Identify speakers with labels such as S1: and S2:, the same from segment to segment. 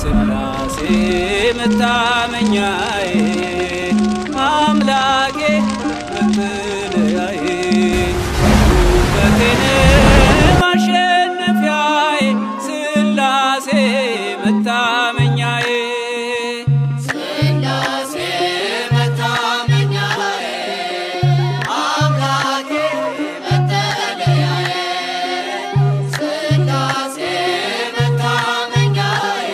S1: ስላሴ መታመኛዬ አምላኬ መጠለያዬ ውበቴን ማሸነፊያዬ ስላሴ መታመኛዬ
S2: ስላሴ መታመኛዬ አምላኬ መጠለያዬ ስላሴ መታመኛዬ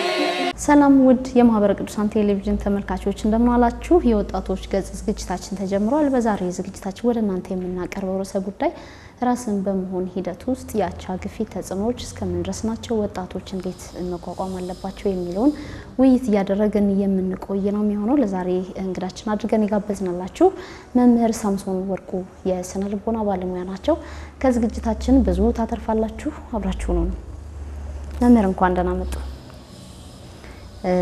S3: ሰላም ውድ የማህበረ ቅዱሳን ቴሌቪዥን ተመልካቾች እንደምን አላችሁ? የወጣቶች ገጽ ዝግጅታችን ተጀምሯል። በዛሬ ዝግጅታችን ወደ እናንተ የምናቀርበው ርዕሰ ጉዳይ ራስን በመሆን ሂደት ውስጥ ያቻ ግፊት ተጽዕኖዎች እስከምን ድረስ ናቸው፣ ወጣቶች እንዴት መቋቋም አለባቸው የሚለውን ውይይት ያደረገን የምንቆይ ነው የሚሆነው። ለዛሬ እንግዳችን አድርገን ይጋበዝናላችሁ መምህር ሳምሶን ወርቁ የስነ ልቦና ባለሙያ ናቸው። ከዝግጅታችን ብዙ ታተርፋላችሁ፣ አብራችሁ ነው። መምህር እንኳን ደህና መጡ።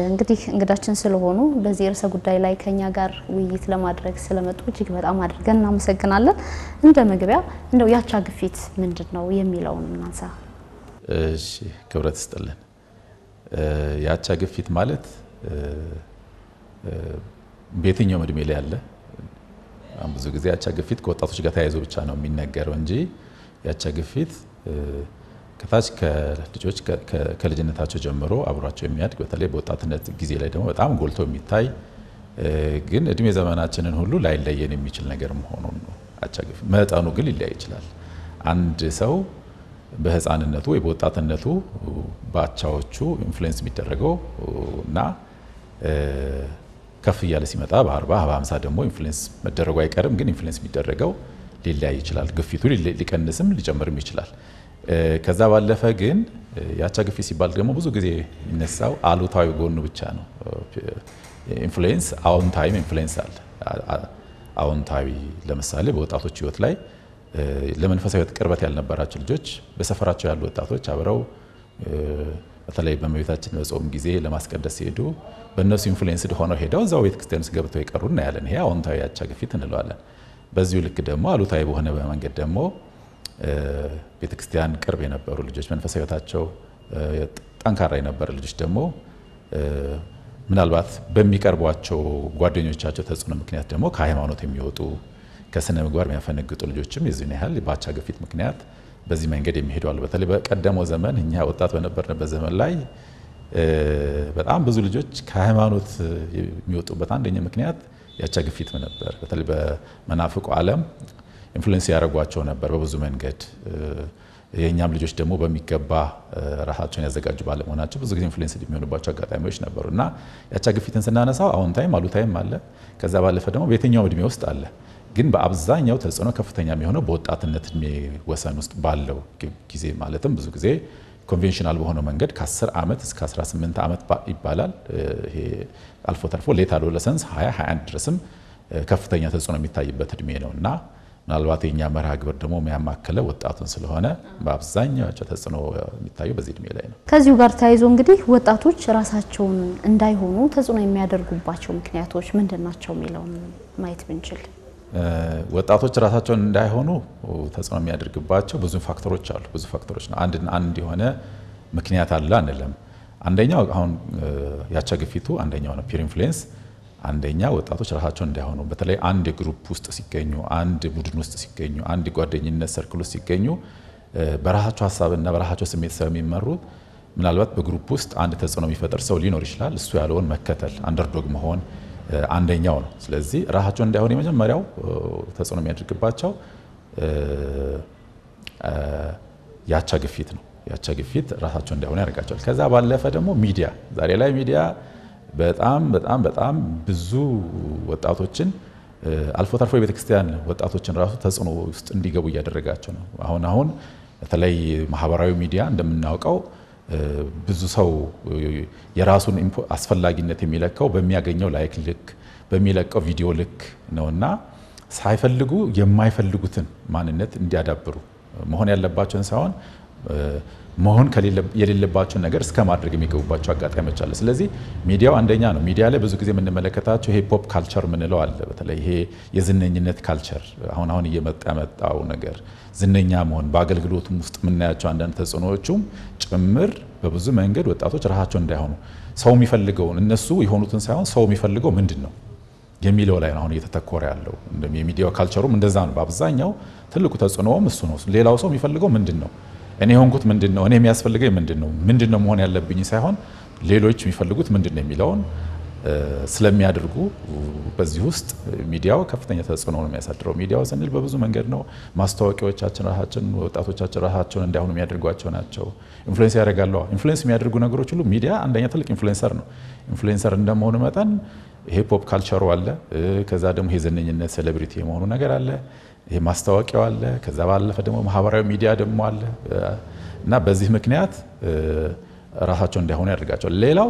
S3: እንግዲህ እንግዳችን ስለሆኑ በዚህ ርዕሰ ጉዳይ ላይ ከኛ ጋር ውይይት ለማድረግ ስለመጡ እጅግ በጣም አድርገን እናመሰግናለን። እንደ መግቢያ እንደው ያቻ ግፊት ምንድነው የሚለውን እናንሳ።
S4: እሺ ክብረት ይስጥልን። ያቻ ግፊት ማለት በየትኛውም እድሜ ላይ ያለ ብዙ ጊዜ ያቻ ግፊት ከወጣቶች ጋር ተያይዞ ብቻ ነው የሚነገረው እንጂ ያቻ ግፊት ከታች ከልጆች ከልጅነታቸው ጀምሮ አብሯቸው የሚያድግ በተለይ በወጣትነት ጊዜ ላይ ደግሞ በጣም ጎልቶ የሚታይ ግን እድሜ ዘመናችንን ሁሉ ላይለየን የሚችል ነገር መሆኑን ነው። ያቻ ግፊት መጠኑ ግን ሊለያይ ይችላል። አንድ ሰው በህፃንነቱ ወይ በወጣትነቱ ባቻዎቹ ኢንፍሉዌንስ የሚደረገው እና ከፍ እያለ ሲመጣ በ40 በ50 ደግሞ ኢንፍሉዌንስ መደረጉ አይቀርም። ግን ኢንፍሉዌንስ የሚደረገው ሊለያይ ይችላል። ግፊቱ ሊቀንስም ሊጨምርም ይችላል። ከዛ ባለፈ ግን ያቻ ግፊት ሲባል ደግሞ ብዙ ጊዜ የሚነሳው አሉታዊ ጎኑ ብቻ ነው። ኢንፍሉዌንስ አዎንታዊ ኢንፍሉዌንስ አለ። አዎንታዊ ለምሳሌ በወጣቶች ህይወት ላይ ለመንፈሳዊ ቅርበት ያልነበራቸው ልጆች በሰፈራቸው ያሉ ወጣቶች አብረው በተለይ በመቤታችን በጾም ጊዜ ለማስቀደስ ሲሄዱ በእነሱ ኢንፍሉዌንስድ ሆነው ሄደው እዛው ቤተክርስቲያን ውስጥ ገብተው ይቀሩና ያለን ይሄ አዎንታዊ ያቻ ግፊት እንለዋለን። በዚሁ ልክ ደግሞ አሉታዊ በሆነ መንገድ ደግሞ ቤተክርስቲያን ቅርብ የነበሩ ልጆች መንፈሳዊ ህይወታቸው ጠንካራ የነበሩ ልጆች ደግሞ ምናልባት በሚቀርቧቸው ጓደኞቻቸው ተጽዕኖ ምክንያት ደግሞ ከሃይማኖት የሚወጡ ከስነ ምግባር የሚያፈነግጡ ልጆችም የዚህን ያህል ባቻ ግፊት ምክንያት በዚህ መንገድ የሚሄዱ አሉ። በተለይ በቀደመው ዘመን እኛ ወጣት በነበርንበት ዘመን ላይ በጣም ብዙ ልጆች ከሃይማኖት የሚወጡበት አንደኛ ምክንያት ያቻ ግፊት ነበር። በተለይ በመናፍቁ ዓለም ኢንፍሉዌንስ ያደርጓቸው ነበር በብዙ መንገድ። የኛም ልጆች ደግሞ በሚገባ ራሳቸውን ያዘጋጁ ባለመሆናቸው ብዙ ጊዜ ኢንፍሉዌንስ የሚሆኑባቸው አጋጣሚዎች ነበሩና ያቻ ግፊትን ስናነሳው አዎንታዊም አሉታዊም አለ። ከዛ ባለፈ ደግሞ በየትኛውም እድሜ ውስጥ አለ። ግን በአብዛኛው ተጽዕኖ ከፍተኛ የሚሆነው በወጣትነት እድሜ ወሰን ውስጥ ባለው ጊዜ ማለትም ብዙ ጊዜ ኮንቬንሽናል በሆነው መንገድ ከ10 ዓመት እስከ 18 ዓመት ይባላል። ይሄ አልፎ ተርፎ ሌት አዶለሰንስ 20 21 ድረስም ከፍተኛ ተጽዕኖ የሚታይበት እድሜ ነውና ምናልባት የኛ መርሃ ግብር ደግሞ የሚያማከለ ወጣቱን ስለሆነ በአብዛኛው ተጽዕኖ የሚታየው በዚህ እድሜ ላይ ነው።
S3: ከዚሁ ጋር ተያይዞ እንግዲህ ወጣቶች ራሳቸውን እንዳይሆኑ ተጽዕኖ የሚያደርጉባቸው ምክንያቶች ምንድናቸው የሚለውን ማየት ብንችል።
S4: ወጣቶች ራሳቸውን እንዳይሆኑ ተጽዕኖ የሚያደርግባቸው ብዙ ፋክተሮች አሉ። ብዙ ፋክተሮች ነው። አንድ የሆነ ምክንያት አለ አንልም። አንደኛው አሁን ያቻ ግፊቱ አንደኛው ነው ፒር ኢንፍሉዌንስ። አንደኛ ወጣቶች ራሳቸውን እንዳይሆኑ በተለይ አንድ ግሩፕ ውስጥ ሲገኙ፣ አንድ ቡድን ውስጥ ሲገኙ፣ አንድ ጓደኝነት ሰርክል ውስጥ ሲገኙ በራሳቸው ሐሳብና በራሳቸው ስሜት ስለሚመሩ ምናልባት በግሩፕ ውስጥ አንድ ተጽዕኖ የሚፈጥር ሰው ሊኖር ይችላል። እሱ ያለውን መከተል አንደርዶግ መሆን አንደኛው ነው። ስለዚህ ራሳቸውን እንዳይሆኑ የመጀመሪያው ተጽዕኖ የሚያደርግባቸው ያቻ ግፊት ነው። ያቻ ግፊት ራሳቸውን እንዳይሆኑ ያደርጋቸዋል። ከዛ ባለፈ ደግሞ ሚዲያ ዛሬ ላይ ሚዲያ በጣም ብዙ ወጣቶችን አልፎ ተርፎ የቤተክርስቲያን ወጣቶችን ራሱ ተጽዕኖ ውስጥ እንዲገቡ እያደረጋቸው ነው። አሁን በተለይ ማህበራዊ ሚዲያ እንደምናውቀው ብዙ ሰው የራሱን አስፈላጊነት የሚለካው በሚያገኘው ላይክ ልክ በሚለቀው ቪዲዮ ልክ ነውና ሳይፈልጉ የማይፈልጉትን ማንነት እንዲያዳብሩ መሆን ያለባቸውን ሳይሆን መሆን የሌለባቸው ነገር እስከ ማድረግ የሚገቡባቸው አጋጣሚዎች አለ። ስለዚህ ሚዲያው አንደኛ ነው። ሚዲያ ላይ ብዙ ጊዜ የምንመለከታቸው ይሄ ፖፕ ካልቸር ምንለው አለ። በተለይ ይሄ የዝነኝነት ካልቸር አሁን እየመጣው ነገር ዝነኛ መሆን በአገልግሎቱም ውስጥ የምናያቸው አንዳንድ ተጽዕኖዎችም ጭምር በብዙ መንገድ ወጣቶች ራሳቸው እንዳይሆኑ ሰው የሚፈልገውን እነሱ የሆኑትን ሳይሆን ሰው የሚፈልገው ምንድነው የሚለው ላይ ነው አሁን እየተተኮረ ያለው። የሚዲያው ካልቸሩም እንደዛ ነው። በአብዛኛው ትልቁ ተጽዕኖም እሱ ነው። ሌላው ሰው የሚፈልገው ምንድነው፣ እኔ ሆንኩት ምንድነው፣ እኔ የሚያስፈልገኝ ምንድነው መሆን ያለብኝ ሳይሆን ሌሎች የሚፈልጉት ምንድነው የሚለውን ስለሚያደርጉ በዚህ ውስጥ ሚዲያው ከፍተኛ ተጽዕኖ ነው የሚያሳድረው። ሚዲያው ስንል በብዙ መንገድ ነው። ማስታወቂያዎቻችን ራሳችን ወጣቶቻችን ራሳቸውን እንዳይሆኑ የሚያደርጓቸው ናቸው። ኢንፍሉዌንስ ያደርጋሉ። ኢንፍሉዌንስ የሚያደርጉ ነገሮች ሁሉ ሚዲያ አንደኛ ትልቅ ኢንፍሉዌንሰር ነው። ኢንፍሉዌንሰር እንደመሆኑ መጠን ይሄ ፖፕ ካልቸሩ አለ፣ ከዛ ደግሞ ይሄ ዝነኝነት ሴሌብሪቲ የመሆኑ ነገር አለ፣ ይሄ ማስታወቂያው አለ፣ ከዛ ባለፈ ደግሞ ማህበራዊ ሚዲያ ደግሞ አለ እና በዚህ ምክንያት ራሳቸው እንዳይሆኑ ያደርጋቸው። ሌላው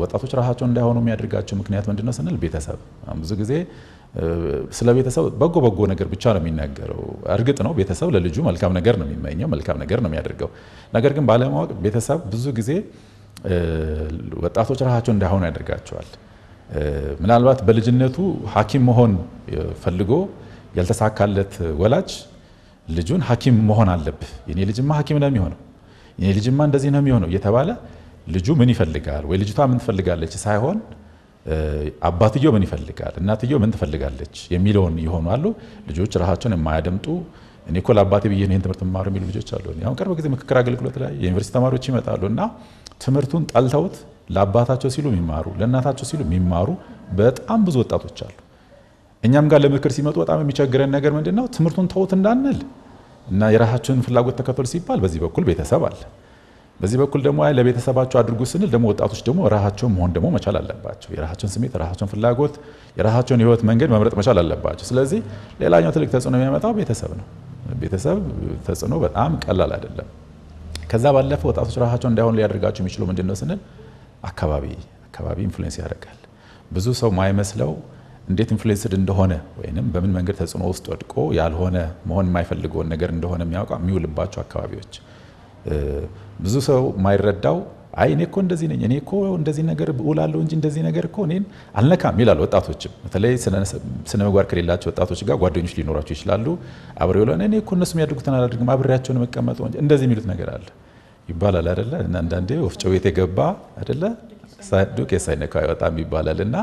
S4: ወጣቶች ራሳቸው እንዳይሆኑ የሚያደርጋቸው ምክንያት ምንድነው ስንል ቤተሰብ። ብዙ ጊዜ ስለ ቤተሰብ በጎ ነገር ብቻ ነው የሚናገረው። እርግጥ ነው ቤተሰብ ለልጁ መልካም ነገር ነው የሚመኘው፣ መልካም ነገር ነው የሚያደርገው። ነገር ግን ባለማወቅ ቤተሰብ ብዙ ጊዜ ወጣቶች ራሳቸው እንዳይሆኑ ያደርጋቸዋል። ምናልባት በልጅነቱ ሐኪም መሆን ፈልጎ ያልተሳካለት ወላጅ ልጁን ሐኪም መሆን አለብህ፣ የኔ ልጅማ ሐኪም ነው የሚሆነው፣ የኔ ልጅማ እንደዚህ ነው የሚሆነው እየተባለ ልጁ ምን ይፈልጋል ወይ ልጅቷ ምን ትፈልጋለች ሳይሆን አባትየው ምን ይፈልጋል እናትየው ምን ትፈልጋለች የሚለውን ይሆናሉ። ልጆች ራሳቸውን የማያደምጡ እኔ እኮ ለአባቴ ብዬ ነው ይሄን ትምህርት ማሩ የሚሉ ልጆች አሉ። አሁን ቅርብ ጊዜ ምክክር አገልግሎት ላይ የዩኒቨርሲቲ ተማሪዎች ይመጣሉና ትምህርቱን ጠልተውት ለአባታቸው ሲሉ የሚማሩ ለእናታቸው ሲሉ የሚማሩ በጣም ብዙ ወጣቶች አሉ። እኛም ጋር ለምክር ሲመጡ በጣም የሚቸግረን ነገር ምንድነው ትምህርቱን ተውት እንዳንል እና የራሳቸውን ፍላጎት ተከተሉ ሲባል በዚህ በኩል ቤተሰብ አለ፣ በዚህ በኩል ደግሞ አይ ለቤተሰባቸው አድርጉ ስንል ደግሞ ወጣቶች ደግሞ ራሳቸውን መሆን ደግሞ መቻል አለባቸው። የራሳቸውን ስሜት፣ የራሳቸውን ፍላጎት፣ የራሳቸውን የህይወት መንገድ መምረጥ መቻል አለባቸው። ስለዚህ ሌላኛው ትልቅ ተጽዕኖ የሚያመጣው ቤተሰብ ነው። ቤተሰብ ተጽዕኖ በጣም ቀላል አይደለም። ከዛ ባለፈ ወጣቶች ራሳቸውን እንዳይሆኑ ሊያደርጋቸው የሚችለው ምንድነው ስንል አካባቢ ኢንፍሉዌንስ ያደርጋል። ብዙ ሰው ማይመስለው እንዴት ኢንፍሉዌንስድ እንደሆነ ወይንም በምን መንገድ ተጽዕኖ ውስጥ ወድቆ ያልሆነ መሆን የማይፈልገውን ነገር እንደሆነ የሚውልባቸው አካባቢዎች ብዙ ሰው ማይረዳው አይ እኔ እኮ እንደዚህ ነኝ፣ እኔ እኮ እንደዚህ ነገር እውላለሁ እንጂ እንደዚህ ነገር እኮ እኔን አልነካም ይላሉ ወጣቶችም። በተለይ ስነ ምግባር ከሌላቸው ወጣቶች ጋር ጓደኞች ሊኖራቸው ይችላሉ። አብረው ይላሉ እኔ እኮ እነሱ የሚያደርጉትን አላደርግም አብሬያቸው ነው መቀመጠው እንጂ እንደዚህ የሚሉት ነገር አለ ይባላል አይደለ? እና አንዳንዴ ወፍጮ ቤት የገባ አይደለ ዱቄት ሳይነካ አይወጣም ይባላልና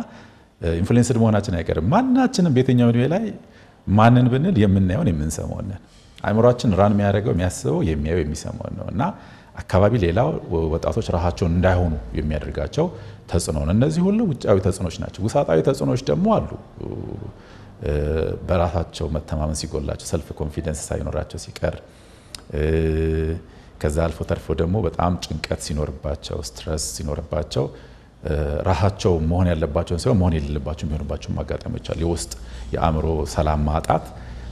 S4: ኢንፍሉዌንስድ መሆናችን አይቀርም። ማናችንም በየትኛው እድሜ ላይ ማንን ብንል የምናየውን የምንሰማው ነን። አእምሯችን ራን የሚያደርገው የሚያስበው የሚያየው የሚሰማው ነው እና አካባቢ ሌላው ወጣቶች ራሳቸውን እንዳይሆኑ የሚያደርጋቸው ተጽዕኖ ነው። እነዚህ ሁሉ ውጫዊ ተጽዕኖች ናቸው። ውስጣዊ ተጽዕኖች ደግሞ አሉ። በራሳቸው መተማመን ሲጎላቸው፣ ሰልፍ ኮንፊደንስ ሳይኖራቸው ሲቀር፣ ከዛ አልፎ ተርፎ ደግሞ በጣም ጭንቀት ሲኖርባቸው፣ ስትረስ ሲኖርባቸው ራሳቸው መሆን ያለባቸውን ሳይሆን መሆን የሌለባቸው የሚሆንባቸው አጋጣሚዎች አሉ። የውስጥ የአእምሮ ሰላም ማጣት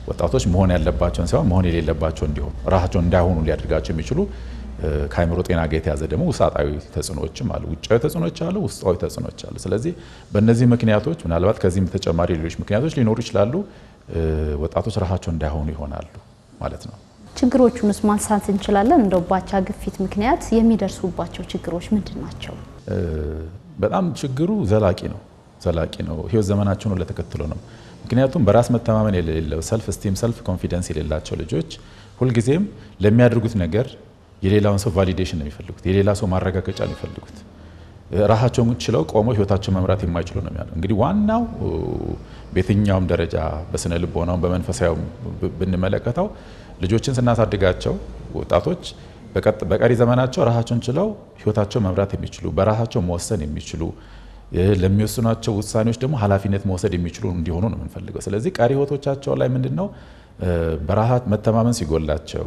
S4: ወጣቶች መሆን ያለባቸውን ሳይሆን መሆን የሌለባቸው እንዲሆኑ ራሳቸውን እንዳይሆኑ ሊያደርጋቸው የሚችሉ ከአእምሮ ጤና ጋር የተያዘ ደግሞ ውስጣዊ ተጽዕኖችም አሉ። ውጫዊ ተጽዕኖች አሉ፣ ውስጣዊ ተጽዕኖች አሉ። ስለዚህ በእነዚህ ምክንያቶች ምናልባት ከዚህም ተጨማሪ ሌሎች ምክንያቶች ሊኖሩ ይችላሉ። ወጣቶች ራሳቸውን እንዳይሆኑ ይሆናሉ ማለት ነው።
S3: ችግሮቹንስ ማንሳት እንችላለን? እንደው ባቻ ግፊት ምክንያት የሚደርሱባቸው ችግሮች ምንድን ናቸው?
S4: በጣም ችግሩ ዘላቂ ነው። ህይወት ዘመናቸውን ለተከትሎ ነው። ምክንያቱም በራስ መተማመን የሌለው ሰልፍ ስቲም ሰልፍ ኮንፊደንስ የሌላቸው ልጆች ሁልጊዜም ለሚያደርጉት ነገር የሌላውን ሰው ቫሊዴሽን ነው የሚፈልጉት፣ የሌላ ሰው ማረጋገጫ ነው የሚፈልጉት። ራሳቸውን ችለው ቆመው ህይወታቸውን መምራት የማይችሉ ነው የሚያለው። እንግዲህ ዋናው በየትኛውም ደረጃ በስነ ልቦናው በመንፈሳዊ ብንመለከተው ልጆችን ስናሳድጋቸው ወጣቶች በቀሪ ዘመናቸው ራሳቸውን ችለው ህይወታቸውን መምራት የሚችሉ በራሳቸው መወሰን የሚችሉ ለሚወስኗቸው ውሳኔዎች ደግሞ ኃላፊነት መውሰድ የሚችሉ እንዲሆኑ ነው የምንፈልገው። ስለዚህ ቀሪ ህይወቶቻቸው ላይ ምንድነው በራሳት መተማመን ሲጎላቸው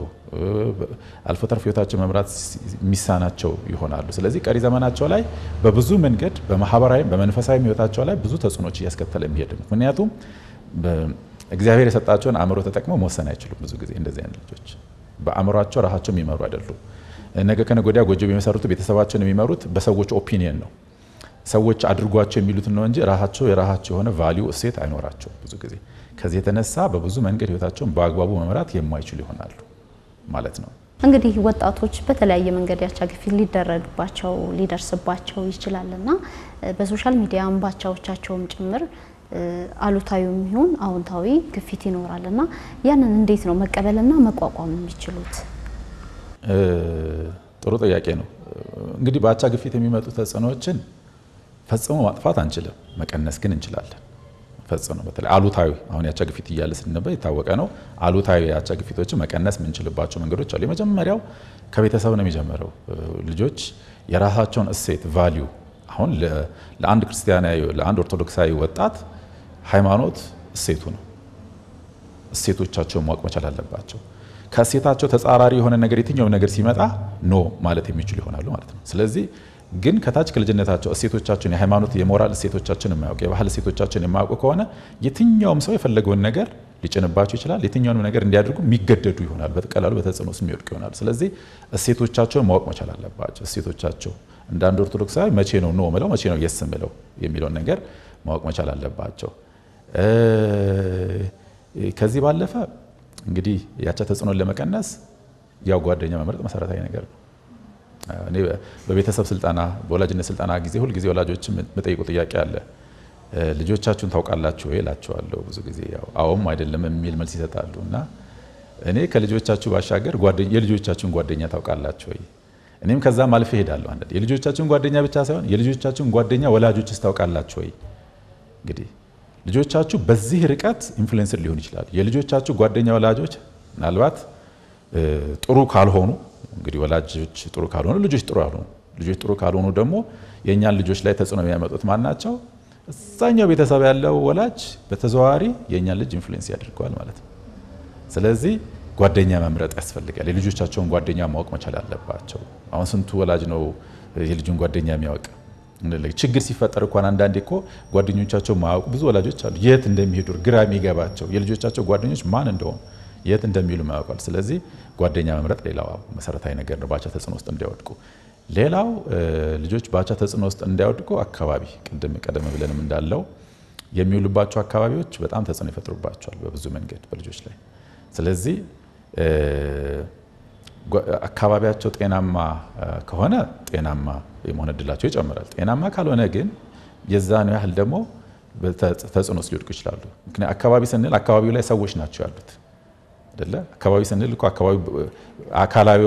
S4: አልፎ ተርፎ ህይወታቸው መምራት የሚሳናቸው ይሆናሉ። ስለዚህ ቀሪ ዘመናቸው ላይ በብዙ መንገድ በማህበራዊ በመንፈሳዊ ህይወታቸው ላይ ብዙ ተጽዕኖች እያስከተለ የሚሄድ ነው። ምክንያቱም እግዚአብሔር የሰጣቸውን አእምሮ ተጠቅመው መወሰን አይችሉም። ብዙ ጊዜ እንደዚህ አይነት ልጆች በአእምሯቸው ራሳቸው የሚመሩ አይደሉም። ነገ ከነገ ወዲያ ጎጆ የሚመሰርቱ ቤተሰባቸውን የሚመሩት በሰዎች ኦፒኒየን ነው። ሰዎች አድርጓቸው የሚሉትን ነው እንጂ ራሳቸው የራሳቸው የሆነ ቫልዩ እሴት አይኖራቸው። ብዙ ጊዜ ከዚህ የተነሳ በብዙ መንገድ ህይወታቸውን በአግባቡ መምራት የማይችሉ ይሆናሉ ማለት ነው።
S3: እንግዲህ ወጣቶች በተለያየ መንገድ ያቻ ግፊት ሊደረግባቸው ሊደርስባቸው ይችላልና በሶሻል ሚዲያ ባቻዎቻቸውም ጭምር አሉታዊም ይሁን አዎንታዊ ግፊት ይኖራልና ያንን እንዴት ነው መቀበልና መቋቋም የሚችሉት?
S4: ጥሩ ጥያቄ ነው። እንግዲህ ባቻ ግፊት የሚመጡ ተጽዕኖዎችን ፈጽሞ ማጥፋት አንችልም መቀነስ ግን እንችላለን ፈጽሞ በተለይ አሉታዊ አሁን ያቻ ግፊት ይያለ ስንነበይ ታወቀ ነው አሉታዊ ያቻ ግፊቶችን መቀነስ ምንችልባቸው መንገዶች አሉ የመጀመሪያው ከቤተሰብ ነው የሚጀምረው ልጆች የራሳቸውን እሴት ቫልዩ አሁን ለአንድ ክርስቲያናዊ ለአንድ ኦርቶዶክሳዊ ወጣት ሃይማኖት እሴቱ ነው እሴቶቻቸውን ማወቅ መቻል አለባቸው ከእሴታቸው ተጻራሪ የሆነ ነገር የትኛው ነገር ሲመጣ ኖ ማለት የሚችሉ ይሆናሉ ማለት ነው ስለዚህ ግን ከታች ከልጅነታቸው እሴቶቻቸውን የሃይማኖት የሞራል እሴቶቻቸውን የማያውቁ የባህል እሴቶቻቸውን የማያውቁ ከሆነ የትኛውም ሰው የፈለገውን ነገር ሊጭንባቸው ይችላል የትኛውንም ነገር እንዲያደርጉ የሚገደዱ ይሆናል በተቀላሉ በተጽዕኖ ውስጥ የሚወድቁ ይሆናል ስለዚህ እሴቶቻቸውን ማወቅ መቻል አለባቸው እሴቶቻቸው እንደ አንድ ኦርቶዶክሳዊ መቼ ነው ኖ ማለት መቼ ነው የስ ማለት የሚለው ነገር ማወቅ መቻል አለባቸው ከዚህ ባለፈ እንግዲህ ያቻ ተጽዕኖን ለመቀነስ ያው ጓደኛ መምረጥ መሰረታዊ ነገር ነው እኔ በቤተሰብ ስልጣና በወላጅነት ስልጣና ጊዜ ሁሉ ጊዜ ወላጆች መጠይቁ ጥያቄ አለ ልጆቻችሁን ታውቃላችሁ ወይ እላቸዋለሁ ብዙ ጊዜ ያው አዎም አይደለም የሚል መልስ ይሰጣሉና እኔ ከልጆቻችሁ ባሻገር የልጆቻችሁን ጓደኛ ታውቃላችሁ ወይ እኔም ከዛም አልፈ ሄዳለሁ አንዴ የልጆቻችሁን ጓደኛ ብቻ ሳይሆን የልጆቻችሁን ጓደኛ ወላጆችስ ታውቃላችሁ ወይ እንግዲህ ልጆቻችሁ በዚህ ርቀት ኢንፍሉዌንስ ሊሆን ይችላል የልጆቻችሁ ጓደኛ ወላጆች ምናልባት ጥሩ ካልሆኑ እንግዲህ ወላጆች ጥሩ ካልሆኑ ልጆች ጥሩ ካልሆኑ ደግሞ የኛን ልጆች ላይ ተጽዕኖ የሚያመጡት ማናቸው እዛኛው ቤተሰብ ያለው ወላጅ በተዘዋዋሪ የኛን ልጅ ኢንፍሉዌንስ ያደርጋል ማለት ነው ስለዚህ ጓደኛ መምረጥ ያስፈልጋል የልጆቻቸውን ጓደኛ ማወቅ መቻል አለባቸው አሁን ስንቱ ወላጅ ነው የልጁን ጓደኛ የሚያውቅ ችግር ሲፈጠር እንኳን አንዳንዴ እኮ ጓደኞቻቸው ማያውቁ ብዙ ወላጆች አሉ የት እንደሚሄዱ ግራ የሚገባቸው የልጆቻቸው ጓደኞች ማን እንደሆኑ የት እንደሚሉ ማያውቃል ስለዚህ ጓደኛ መምረጥ ሌላው መሰረታዊ ነገር ነው ባቻ ተጽዕኖ ውስጥ እንዲያወድቁ ሌላው ልጆች ባቻ ተጽዕኖ ውስጥ እንዲያወድቁ አካባቢ ቀደም ብለንም እንዳለው የሚውሉባቸው አካባቢዎች በጣም ተጽዕኖ ይፈጥሩባቸዋል በብዙ መንገድ በልጆች ላይ ስለዚህ አካባቢያቸው ጤናማ ከሆነ ጤናማ የመሆን እድላቸው ይጨምራል ጤናማ ካልሆነ ግን የዛን ያህል ደግሞ ተጽዕኖ ውስጥ ሊወድቁ ይችላሉ ምክንያቱም አካባቢ ስንል አካባቢው ላይ ሰዎች ናቸው ያሉት አይደለ አካባቢ ስንል እኮ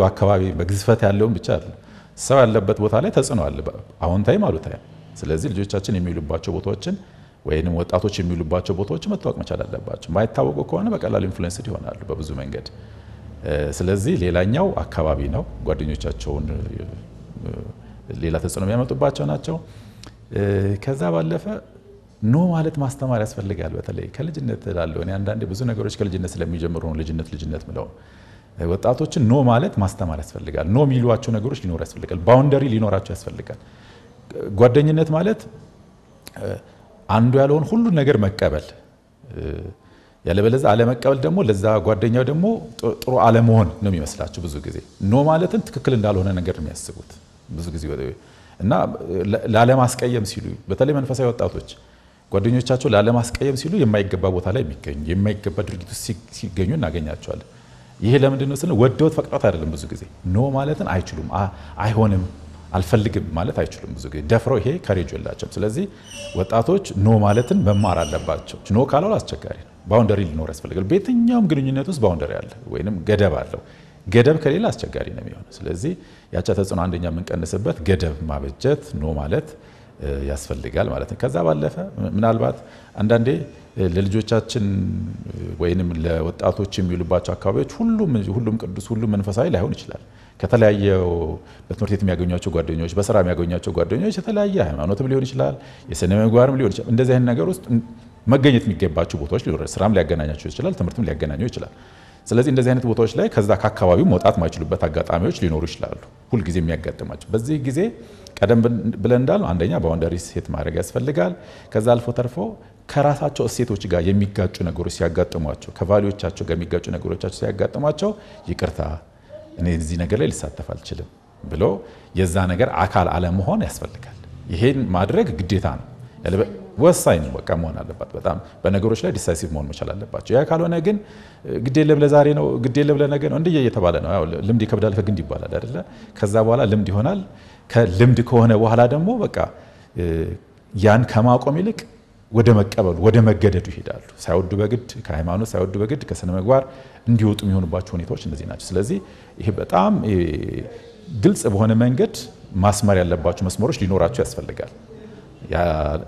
S4: አካባቢ በግዝፈት ያለውን ብቻ አይደለም ሰው ያለበት ቦታ ላይ ተጽዕኖ አለ አዎንታዊ ማሉታዊ ስለዚህ ልጆቻችን የሚውሉባቸው ቦታዎችን ወይንም ወጣቶች የሚውሉባቸው ቦታዎችን መታወቅ መቻል አለባቸው ማይታወቁ ከሆነ በቀላሉ ኢንፍሉዌንስ ይሆናሉ በብዙ መንገድ ስለዚህ ሌላኛው አካባቢ ነው ጓደኞቻቸውን ሌላ ተጽዕኖ የሚያመጡባቸው ናቸው ከዛ ባለፈ ኖ ማለት ማስተማር ያስፈልጋል በተለይ ከልጅነት ላለው እኔ አንዳንዴ ብዙ ነገሮች ከልጅነት ስለሚጀምሩ ነው ልጅነት ምለው ወጣቶችን ኖ ማለት ማስተማር ያስፈልጋል ኖ የሚሏቸው ነገሮች ሊኖር ያስፈልጋል ባውንደሪ ሊኖራቸው ያስፈልጋል ጓደኝነት ማለት አንዱ ያለውን ሁሉ ነገር መቀበል ያለበለዚያ አለመቀበል ደግሞ ለዛ ጓደኛው ደግሞ ጥሩ አለመሆን ነው የሚመስላቸው ብዙ ጊዜ ኖ ማለትን ትክክል እንዳልሆነ ነገር ነው የሚያስቡት ብዙ ጊዜ እና ላለማስቀየም ሲሉ በተለይ መንፈሳዊ ወጣቶች ጓደኞቻቸው ላለማስቀየም ሲሉ የማይገባ ቦታ ላይ የሚገኙ የማይገባ ድርጊት ሲገኙ እናገኛቸዋለን ይሄ ለምንድን ነው ስንል ወደውት ፈቅዶት አይደለም ብዙ ጊዜ ኖ ማለትን አይችሉም አይሆንም አልፈልግም ማለት አይችሉም ብዙ ጊዜ ደፍረው ይሄ ከሬጅ የላቸውም ስለዚህ ወጣቶች ኖ ማለትን መማር አለባቸው ኖ ካላሉ አስቸጋሪ ነው ባውንደሪ ሊኖር ያስፈልጋል በየትኛውም ግንኙነት ውስጥ ባውንደሪ አለ ወይንም ገደብ አለው ገደብ ከሌላ አስቸጋሪ ነው የሚሆነው ስለዚህ ያቻ ተጽዕኖ አንደኛ የምንቀንስበት ገደብ ማበጀት ኖ ማለት ያስፈልጋል ማለት ነው ከዛ ባለፈ ምናልባት አንዳንዴ ለልጆቻችን ወይንም ለወጣቶች የሚውሉባቸው አካባቢዎች ሁሉም ቅዱስ ሁሉም መንፈሳዊ ላይሆን ይችላል ከተለያየው በትምህርት ቤት የሚያገኟቸው ጓደኞች በስራ የሚያገኟቸው ጓደኞች የተለያየ ሃይማኖትም ሊሆን ይችላል የስነ ምግባርም ሊሆን ይችላል እንደዚህ አይነት ነገር ውስጥ መገኘት የሚገባቸው ቦታዎች ሊኖር ስራም ሊያገናኛቸው ይችላል ትምህርትም ሊያገናኘው ይችላል ስለዚህ እንደዚህ አይነት ቦታዎች ላይ ከዛ ከአካባቢው መውጣት ማይችሉበት አጋጣሚዎች ሊኖሩ ይችላሉ ሁሉ ጊዜ የሚያጋጥማቸው በዚህ ጊዜ ቀደም ብለን እንዳልነው አንደኛ ባውንደሪ ሴት ማድረግ ያስፈልጋል ከዛ አልፎ ተርፎ ከራሳቸው እሴቶች ጋር የሚጋጩ ነገሮች ሲያጋጥሟቸው ከቫልዩዎቻቸው ጋር የሚጋጩ ነገሮቻቸው ሲያጋጥሟቸው ይቅርታ እኔ እዚህ ነገር ላይ ልሳተፍ አልችልም ብሎ የዛ ነገር አካል አለመሆን ያስፈልጋል ይሄን ማድረግ ግዴታ ነው ወሳኝ ነው በቃ መሆን አለበት በጣም በነገሮች ላይ ዲሳይሲቭ መሆን መቻል አለባቸው ያ ካልሆነ ግን ግዴለ ለዛሬ ነው ግዴለ ለነገ ነው እንደየ እየተባለ ነው ያው ልምድ ይከብዳል ከግንድ ይባላል አይደለ ከዛ በኋላ ልምድ ይሆናል ከልምድ ከሆነ በኋላ ደግሞ በቃ ያን ከማቆም ይልቅ ወደ መቀበሉ ወደ መገደዱ ይሄዳሉ ሳይወዱ በግድ ከሃይማኖት ሳይወዱ በግድ ከስነ ምግባር እንዲወጡ የሚሆኑባቸው ሁኔታዎች እንደዚህ ናቸው ስለዚህ ይሄ በጣም ግልጽ በሆነ መንገድ ማስመር ያለባቸው መስመሮች ሊኖራቸው ያስፈልጋል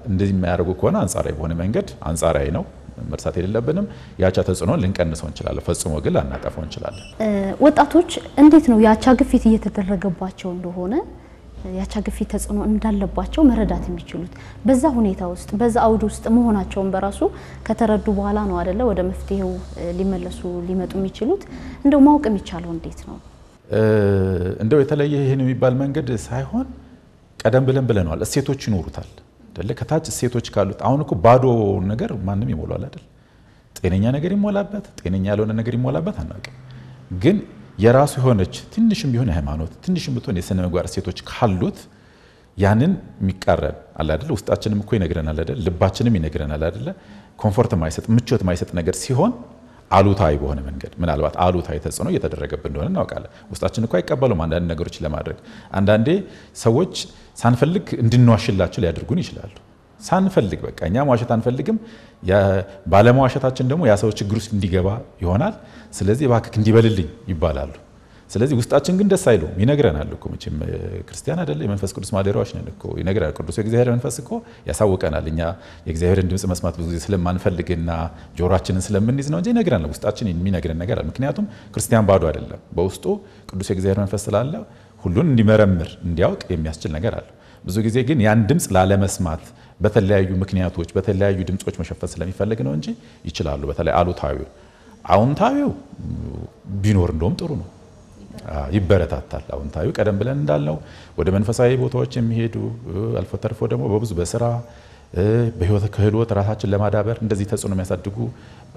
S4: እንደዚህ የሚያደርጉ ከሆነ አንጻራዊ በሆነ መንገድ አንጻራዊ ነው መርሳት የሌለብንም ያቻ ተጽዕኖ ልንቀንሰው እንችላለን ፈጽሞ ግን ላናጠፋው እንችላለን።
S3: ወጣቶች እንዴት ነው ያቻ ግፊት እየተደረገባቸው እንደሆነ ያቻ ግፊት ተጽዕኖ እንዳለባቸው መረዳት የሚችሉት? በዛ ሁኔታ ውስጥ በዛ አውድ ውስጥ መሆናቸውን በራሱ ከተረዱ በኋላ ነው አይደለ ወደ መፍትሄው ሊመጡ የሚችሉት? እንደው ማወቅ የሚቻለው እንዴት ነው?
S4: እንደው የተለየ ይሄን የሚባል መንገድ ሳይሆን ቀደም ብለናል እሴቶች ይኖሩታል አይደለ? ከታች እሴቶች ካሉት አሁን እኮ ባዶ ነገር ማንም ይሞላል አይደል? ጤነኛ ነገር ይሞላበት ጤነኛ ያልሆነ ነገር ይሞላበት አናውቅም። ግን የራሱ የሆነች ትንሽም ቢሆን ሃይማኖት ትንሽም ብትሆን የስነ ምግባር እሴቶች ካሉት ያንን የሚቃረን አለ አይደል? ውስጣችንም እኮ ይነግረናል አይደል? ልባችንም ይነግረናል አይደል? ኮምፎርት ማይሰጥ ምቾት ማይሰጥ ነገር ሲሆን አሉታዊ በሆነ መንገድ ምናልባት አሉታዊ ተጽዕኖ እየተደረገብን እንደሆነ እናውቃለን። ውስጣችን እኮ አይቀበሉም አንዳንድ ነገሮች ለማድረግ አንዳንዴ ሰዎች ሳንፈልግ እንድንዋሽላቸው ሊያደርጉን ይችላሉ። ሳንፈልግ በቃ እኛ መዋሸት አንፈልግም ባለመዋሸታችን ደግሞ ያ ሰው ችግር ውስጥ እንዲገባ ይሆናል። ስለዚህ እባክህ እንዲበልልኝ ይባላሉ። ስለዚህ ውስጣችን ግን ደስ አይለውም ይነግረናል እኮ መቼም ክርስቲያን አይደለ የመንፈስ ቅዱስ ማደሪያዎች ነን እኮ ይነግራል። ቅዱስ የእግዚአብሔር መንፈስ እኮ ያሳውቀናል። እኛ የእግዚአብሔርን ድምጽ መስማት ብዙ ጊዜ ስለማንፈልግና ጆሮአችንን ስለምንይዝ ነው እንጂ ይነግረናል። ውስጣችን የሚነግረን ነገር አለ። ምክንያቱም ክርስቲያን ባዶ አይደለም። በውስጡ ቅዱስ የእግዚአብሔር መንፈስ ስላለ ሁሉን እንዲመረምር እንዲያውቅ የሚያስችል ነገር አለ። ብዙ ጊዜ ግን ያን ድምጽ ላለመስማት በተለያዩ ምክንያቶች በተለያዩ ድምጾች መሸፈን ስለሚፈልግ ነው እንጂ ይችላሉ። በተለይ አዎንታዊው ቢኖር እንደውም ጥሩ ነው ይበረታታል። አዎንታዊው ቀደም ብለን እንዳልነው ወደ መንፈሳዊ ቦታዎች የሚሄዱ አልፎ ተርፎ ደግሞ በብዙ በስራ በህይወት ክህሎት ራሳችን ለማዳበር እንደዚህ ተጽዕኖ የሚያሳድጉ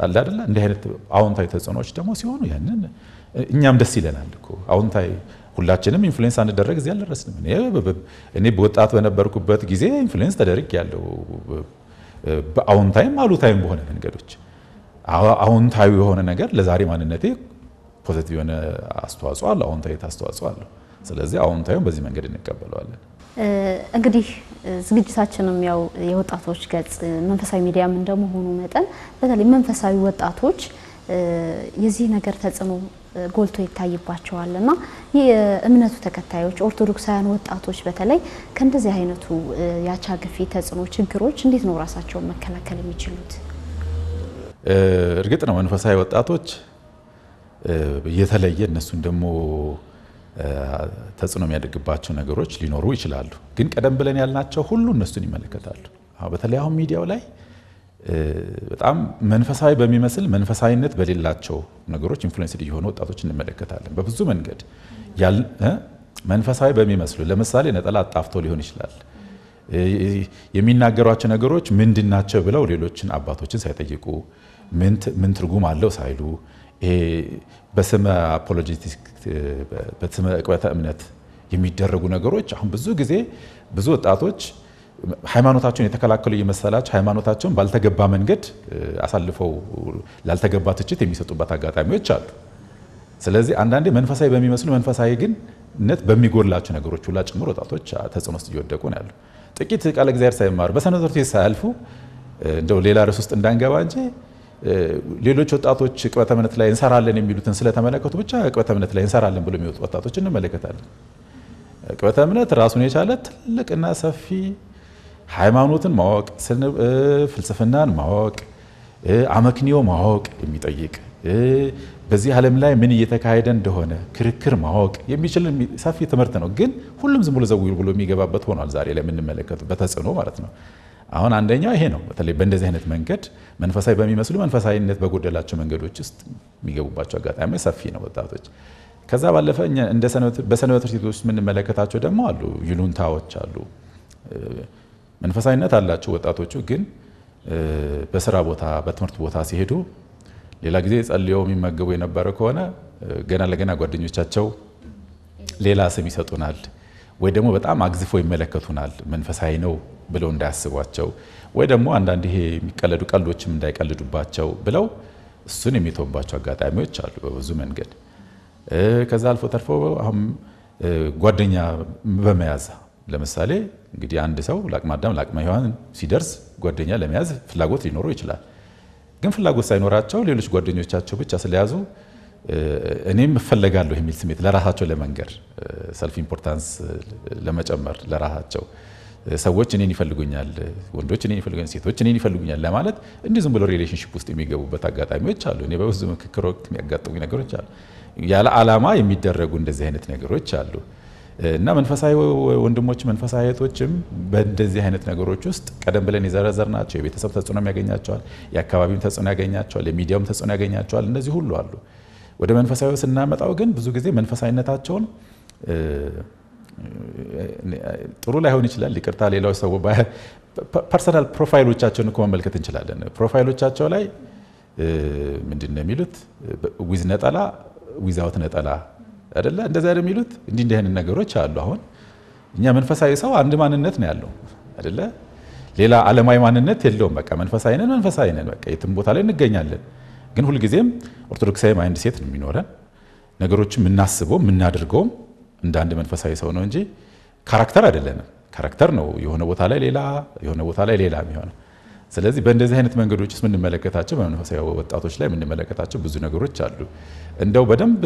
S4: አለ አይደል? እንዲህ አይነት አዎንታዊ ተጽዕኖዎች ደግሞ ሲሆኑ ያንን እኛም ደስ ይለናል እኮ። አዎንታዊ ሁላችንም ኢንፍሉዌንስ አንደረግ እዚህ አልደረስንም። እኔ በወጣት በነበርኩበት ጊዜ ኢንፍሉዌንስ ተደርግ ያለው በአዎንታዊም አሉታዊም በሆነ መንገዶች አዎንታዊ የሆነ ነገር ለዛሬ ማንነቴ ፖዚቲቭ የሆነ አስተዋጽኦ አለ አዎንታዊ አስተዋጽኦ አለ። ስለዚህ አዎንታዊውን በዚህ መንገድ እንቀበለዋለን።
S3: እንግዲህ ዝግጅታችንም ያው የወጣቶች ገጽ መንፈሳዊ ሚዲያም እንደመሆኑ መጠን በተለይ መንፈሳዊ ወጣቶች የዚህ ነገር ተጽዕኖ ጎልቶ ይታይባቸዋልና የእምነቱ ተከታዮች ኦርቶዶክሳውያን ወጣቶች በተለይ ከእንደዚህ አይነቱ ያቻ ግፊት ተጽዕኖ ችግሮች እንዴት ነው ራሳቸውን መከላከል የሚችሉት?
S4: እርግጥ ነው መንፈሳዊ ወጣቶች የተለየ እነሱን ደግሞ ተጽዕኖ የሚያደርግባቸው ነገሮች ሊኖሩ ይችላሉ። ግን ቀደም ብለን ያልናቸው ሁሉ እነሱን ይመለከታሉ። በተለይ አሁን ሚዲያው ላይ በጣም መንፈሳዊ በሚመስል መንፈሳዊነት በሌላቸው ነገሮች ኢንፍሉዌንስ እየሆኑ ወጣቶች እንመለከታለን። በብዙ መንገድ መንፈሳዊ በሚመስሉ ለምሳሌ ነጠላ አጣፍቶ ሊሆን ይችላል የሚናገሯቸው ነገሮች ምንድናቸው ብለው ሌሎችን አባቶችን ሳይጠይቁ ምን ትርጉም አለው ሳይሉ በስመ አፖሎጂቲክስ በስመ ዕቅበተ እምነት የሚደረጉ ነገሮች አሁን ብዙ ጊዜ ብዙ ወጣቶች ሃይማኖታቸውን የተከላከሉ እየመሰላቸው ሃይማኖታቸውን ባልተገባ መንገድ አሳልፈው ላልተገባ ትችት የሚሰጡበት አጋጣሚዎች አሉ። ስለዚህ አንዳንዴ መንፈሳዊ በሚመስሉ መንፈሳዊ ግንነት በሚጎላቸው ነገሮች ሁላ ጭምር ወጣቶች ተጽዕኖ ውስጥ እየወደቁ ነው ያሉ። ጥቂት ቃለ እግዚአብሔር ሳይማሩ በሰንበት ትምህርት ቤት ሳያልፉ እንደው ሌላ ርዕስ ውስጥ እንዳንገባ እንጂ ሌሎች ወጣቶች ዕቅበተ እምነት ላይ እንሰራለን የሚሉትን ስለተመለከቱ ብቻ ዕቅበተ እምነት ላይ እንሰራለን ብለው የሚወጡ ወጣቶችን እንመለከታለን። ዕቅበተ እምነት ራሱን የቻለ ትልቅና ሰፊ ሃይማኖትን ማወቅ ፍልስፍናን ማወቅ አመክንዮ ማወቅ የሚጠይቅ በዚህ ዓለም ላይ ምን እየተካሄደ እንደሆነ ክርክር ማወቅ የሚችል ሰፊ ትምህርት ነው። ግን ሁሉም ዝም ብሎ ዘውር ብሎ የሚገባበት ሆኗል ዛሬ ላይ የምንመለከተው በተጽዕኖ ማለት ነው። አሁን አንደኛው ይሄ ነው። በተለይ በእንደዚህ አይነት መንገድ መንፈሳዊ በሚመስሉ መንፈሳዊነት በጎደላቸው መንገዶች ውስጥ የሚገቡባቸው አጋጣሚ ሰፊ ነው ወጣቶች። ከዛ ባለፈ እኛ እንደ በሰንበት ትምህርት ቤቶች የምንመለከታቸው ደግሞ አሉ ይሉንታዎች አሉ። መንፈሳዊነት አላቸው ወጣቶቹ ግን በስራ ቦታ በትምህርት ቦታ ሲሄዱ ሌላ ጊዜ ጸልየው የሚመገቡ የነበረ ከሆነ ገና ለገና ጓደኞቻቸው ሌላ ስም ይሰጡናል ወይ ደግሞ በጣም አግዝፎ ይመለከቱናል መንፈሳዊ ነው ብለው እንዳያስቧቸው ወይ ደግሞ አንዳንድ ይሄ የሚቀለዱ ቀልዶችም እንዳይቀልዱባቸው ብለው እሱን የሚተውባቸው አጋጣሚዎች አሉ በብዙ መንገድ። ከዛ አልፎ ተርፎ አሁን ጓደኛ በመያዝ ለምሳሌ እንግዲህ አንድ ሰው ለአቅመ አዳም ለአቅመ ሔዋን ሲደርስ ጓደኛ ለመያዝ ፍላጎት ሊኖረው ይችላል። ግን ፍላጎት ሳይኖራቸው ሌሎች ጓደኞቻቸው ብቻ ስለያዙ እኔም እፈለጋለሁ የሚል ስሜት ለራሳቸው ለመንገር ሰልፍ ኢምፖርታንስ ለመጨመር ለራሳቸው ሰዎች እኔን ይፈልጉኛል፣ ወንዶች እኔን ይፈልጉኛል፣ ሴቶች እኔን ይፈልጉኛል ለማለት እንዲህ ዝም ብሎ ሪሌሽንሺፕ ውስጥ የሚገቡበት አጋጣሚዎች አሉ። እኔ በብዙ ምክክር ወቅት የሚያጋጥሙኝ ነገሮች አሉ። ያለ ዓላማ የሚደረጉ እንደዚህ አይነት ነገሮች አሉ እና መንፈሳዊ ወንድሞች መንፈሳዊ እህቶችም በእንደዚህ አይነት ነገሮች ውስጥ ቀደም ብለን የዘረዘርናቸው የቤተሰብ ተጽዕኖ ያገኛቸዋል፣ የአካባቢው ተጽዕኖ ያገኛቸዋል፣ የሚዲያውም ተጽዕኖ ያገኛቸዋል። እነዚህ ሁሉ አሉ። ወደ መንፈሳዊ ስናመጣው ግን ብዙ ጊዜ መንፈሳዊነታቸውን ጥሩ ላይሆን ይችላል። ይቅርታ ሌላው ሰው ፐርሰናል ፕሮፋይሎቻቸውን እኮ መመልከት እንችላለን። ፕሮፋይሎቻቸው ላይ ምንድነው የሚሉት? ዊዝ ነጠላ ዊዛውት ነጠላ አይደለ? እንደዛ የሚሉት እንዲህ አይነት ነገሮች አሉ። አሁን እኛ መንፈሳዊ ሰው አንድ ማንነት ነው ያለው አይደለ? ሌላ ዓለማዊ ማንነት የለውም። በቃ መንፈሳዊ ነን በቃ የትም ቦታ ላይ እንገኛለን። ግን ሁልጊዜም ኦርቶዶክሳዊ ማይንድ ሴት ነው የሚኖረን። ነገሮችን የምናስበው የምናደርገውም እንደ አንድ መንፈሳዊ ሰው ነው እንጂ ካራክተር አይደለንም። ካራክተር ነው የሆነ ቦታ ላይ ሌላ የሆነ ቦታ ላይ ሌላ የሚሆነው። ስለዚህ በእንደዚህ አይነት መንገዶች ውስጥ የምንመለከታቸው በመንፈሳዊ ወጣቶች ላይ የምንመለከታቸው ብዙ ነገሮች አሉ። እንደው በደንብ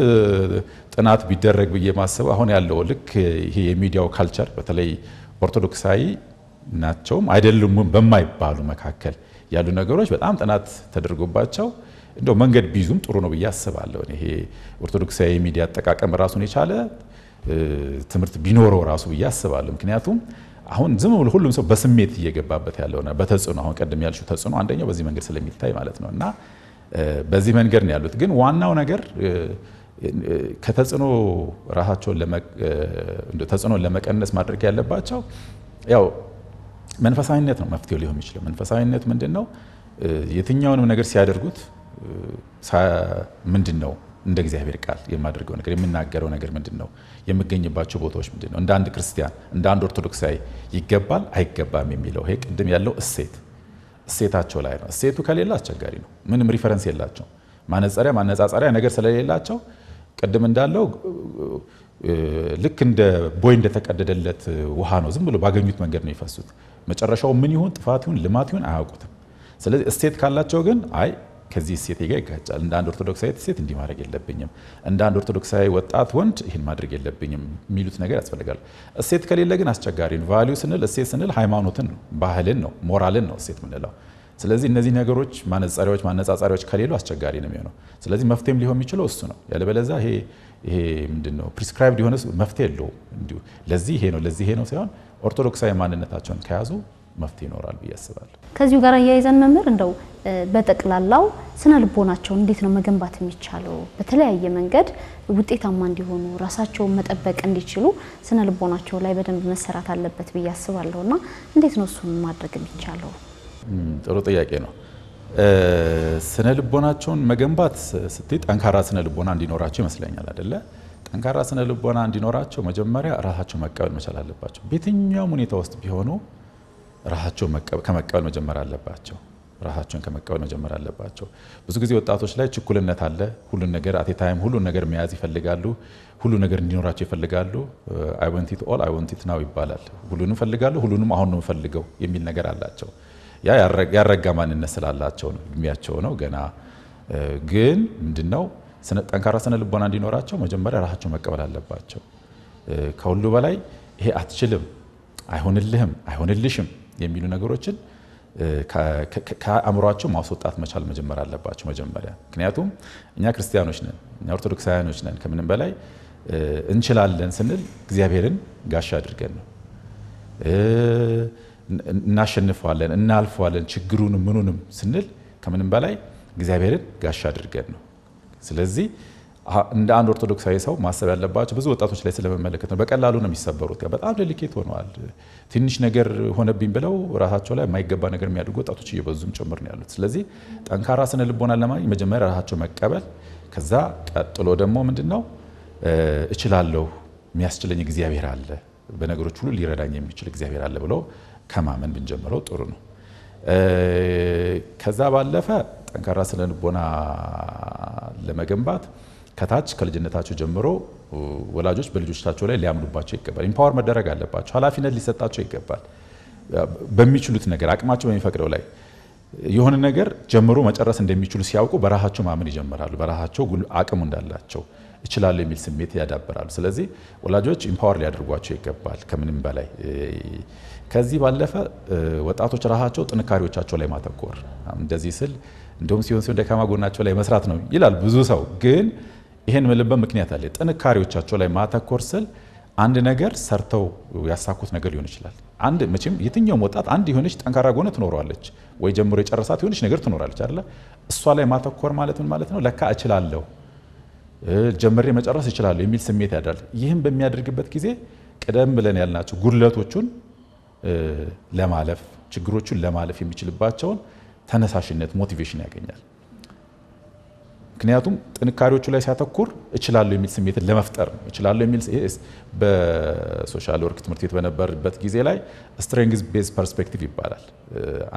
S4: ጥናት ቢደረግ ብዬ ማሰብ አሁን ያለው ልክ ይሄ የሚዲያው ካልቸር በተለይ ኦርቶዶክሳዊ ናቸውም አይደሉም በማይባሉ መካከል ያሉ ነገሮች በጣም ጥናት ተደርጎባቸው እንደው መንገድ ቢይዙም ጥሩ ነው ብዬ አስባለሁ። ይሄ ኦርቶዶክሳዊ ሚዲያ አጠቃቀም ራሱን የቻለ ትምህርት ቢኖረው ራሱ ብዬ አስባለሁ። ምክንያቱም አሁን ዝም ብሎ ሁሉም ሰው በስሜት እየገባበት ያለውና በተጽዕኖ አሁን ቀደም ያልሽው ተጽዕኖ አንደኛው በዚህ መንገድ ስለሚታይ ማለት ነው እና በዚህ መንገድ ነው ያሉት። ግን ዋናው ነገር ከተጽዕኖ ራሳቸውን ተጽዕኖን ለመቀነስ ማድረግ ያለባቸው ያው መንፈሳዊነት ነው መፍትሄው ሊሆን የሚችለው። መንፈሳዊነት ምንድነው? የትኛውንም ነገር ሲያደርጉት ምንድነው እንደ እግዚአብሔር ቃል የማደርገው ነገር የምናገረው ነገር ምንድነው? የምገኝባቸው ቦታዎች ምንድነው? እንደ አንድ ክርስቲያን እንደ አንድ ኦርቶዶክሳዊ ይገባል አይገባም የሚለው ይሄ ቅድም ያለው እሴታቸው ላይ ነው። እሴቱ ከሌላ አስቸጋሪ ነው። ምንም ሪፈረንስ የላቸው ማነጻጸሪያ ነገር ስለሌላቸው ቅድም እንዳለው ልክ እንደ ቦይ እንደተቀደደለት ውሃ ነው። ዝም ብሎ ባገኙት መንገድ ነው ይፈሱት። መጨረሻው ምን ይሁን ጥፋት ይሁን ልማት ይሁን አያውቁትም። ስለዚህ እሴት ካላቸው ግን አይ ከዚህ እሴት ጋር ይጋጫል፣ እንደ አንድ ኦርቶዶክሳዊ እሴት እንዲህ ማድረግ የለብኝም፣ እንደ አንድ ኦርቶዶክሳዊ ወጣት ወንድ ይህን ማድረግ የለብኝም የሚሉት ነገር ያስፈልጋል። እሴት ከሌለ ግን አስቸጋሪ ነው። ቫልዩ ስንል እሴት ስንል ሃይማኖትን ነው፣ ባህልን ነው፣ ሞራልን ነው እሴት የምንለው። ስለዚህ እነዚህ ነገሮች ማነጻጸሪያዎች ከሌሉ አስቸጋሪ ነው የሚሆነው። ስለዚህ መፍትሄም ሊሆን የሚችለው እሱ ነው። ያለበለዚያ ይሄ ምንድነው ፕሪስክራይብድ የሆነ መፍትሄ የለውም። እንዲሁ ለዚህ ይሄ ነው ለዚህ ይሄ ነው ሳይሆን ኦርቶዶክሳዊ ማንነታቸውን ከያዙ መፍትሄ ይኖራል ብዬ አስባለሁ።
S3: ከዚሁ ጋር ያይዘን መምህር እንደው በጠቅላላው ስነ ልቦናቸው እንዴት ነው መገንባት የሚቻለው? በተለያየ መንገድ ውጤታማ እንዲሆኑ ራሳቸውን መጠበቅ እንዲችሉ ስነ ልቦናቸው ላይ በደንብ መሰራት አለበት ብዬ አስባለሁና እንዴት ነው እሱን ማድረግ የሚቻለው?
S4: ጥሩ ጥያቄ ነው። ስነ ልቦናቸውን መገንባት ስትይ ጠንካራ ስነ ልቦና እንዲኖራቸው ይመስለኛል አይደለ? ጠንካራ ስነ ልቦና እንዲኖራቸው መጀመሪያ ራሳቸው መቀበል መቻል አለባቸው። በየትኛውም ሁኔታ ውስጥ ቢሆኑ ራሳቸው ከመቀበል መጀመር አለባቸው። ራሳቸውን ከመቀበል መጀመር አለባቸው። ብዙ ጊዜ ወጣቶች ላይ ችኩልነት አለ። ሁሉን ነገር አት ታይም ሁሉን ነገር መያዝ ይፈልጋሉ። ሁሉ ነገር እንዲኖራቸው ይፈልጋሉ። አይ ዋንት ኢት ኦል አይ ዋንት ኢት ናው ይባላል። ሁሉንም ፈልጋለሁ፣ ሁሉንም አሁን ነው ፈልገው የሚል ነገር አላቸው። ያ ያረጋ ማንነት ስላላቸው ነው፣ እድሜያቸው ነው ገና። ግን ምንድነው ጠንካራ ስነ ልቦና እንዲኖራቸው መጀመሪያ ራሳቸው መቀበል አለባቸው። ከሁሉ በላይ ይሄ አትችልም፣ አይሆንልህም፣ አይሆንልሽም የሚሉ ነገሮችን ከአእምሯቸው ማስወጣት መቻል መጀመር አለባቸው መጀመሪያ። ምክንያቱም እኛ ክርስቲያኖች ነን፣ እኛ ኦርቶዶክሳውያኖች ነን። ከምንም በላይ እንችላለን ስንል እግዚአብሔርን ጋሻ አድርገን ነው። እናሸንፈዋለን፣ እናልፈዋለን ችግሩንም ምኑንም ስንል ከምንም በላይ እግዚአብሔርን ጋሻ አድርገን ነው። ስለዚህ እንደ አንድ ኦርቶዶክሳዊ ሰው ማሰብ ያለባቸው ብዙ ወጣቶች ላይ ስለመመለከት ነው። በቀላሉ ነው የሚሰበሩት። በጣም ዴሊኬት ሆነዋል። ትንሽ ነገር ሆነብኝ ብለው ራሳቸው ላይ የማይገባ ነገር የሚያደርጉ ወጣቶች እየበዙም ጭምር ነው ያሉት። ስለዚህ ጠንካራ ስነ ልቦና ለማግኘት መጀመሪያ ራሳቸው መቀበል፣ ከዛ ቀጥሎ ደግሞ ምንድነው እችላለሁ፣ የሚያስችለኝ እግዚአብሔር አለ፣ በነገሮች ሁሉ ሊረዳኝ የሚችል እግዚአብሔር አለ ብለው ከማመን ብንጀምረው ጥሩ ነው። ከዛ ባለፈ ጠንካራ ስነ ልቦና ለመገንባት ከታች ከልጅነታቸው ጀምሮ ወላጆች በልጆቻቸው ላይ ሊያምኑባቸው ይገባል። ኢምፓወር መደረግ አለባቸው። ኃላፊነት ሊሰጣቸው ይገባል። በሚችሉት ነገር አቅማቸው በሚፈቅደው ላይ የሆነ ነገር ጀምሮ መጨረስ እንደሚችሉ ሲያውቁ በራሳቸው ማመን ይጀምራሉ። በራሳቸው አቅሙ እንዳላቸው እችላለሁ የሚል ስሜት ያዳብራሉ። ስለዚህ ወላጆች ኢምፓወር ሊያደርጓቸው ይገባል ከምንም በላይ። ከዚህ ባለፈ ወጣቶች ራሳቸው ጥንካሬዎቻቸው ላይ ማተኮር እንደዚህ ስል እንደውም ሲሆን ደካማ ጎናቸው ላይ መስራት ነው ይላል ብዙ ሰው። ግን ይሄን ምልበት ምክንያት አለ። ጥንካሬዎቻቸው ላይ ማተኮር ስል አንድ ነገር ሰርተው ያሳኩት ነገር ሊሆን ይችላል። አንድ መቼም የትኛውም ወጣት አንድ የሆነች ጠንካራ ጎን ትኖረዋለች ወይ ጀምሮ የጨረሳት የሆነች ነገር ትኖራለች አይደል? እሷ ላይ ማተኮር ማለት ምን ማለት ነው? ለካ እችላለሁ ጀምሬ መጨረስ እችላለሁ የሚል ስሜት ያዳል። ይህም በሚያደርግበት ጊዜ ቀደም ብለን ያልናቸው ጉድለቶቹን ለማለፍ ችግሮቹን ለማለፍ የሚችልባቸውን ተነሳሽነት ሞቲቬሽን ያገኛል። ምክንያቱም ጥንካሬዎቹ ላይ ሲያተኩር እችላለሁ የሚል ስሜትን ለመፍጠር ነው። እችላለሁ የሚል በሶሻል ወርክ ትምህርት ቤት በነበርበት ጊዜ ላይ ስትሬንግዝ ቤዝ ፐርስፔክቲቭ ይባላል።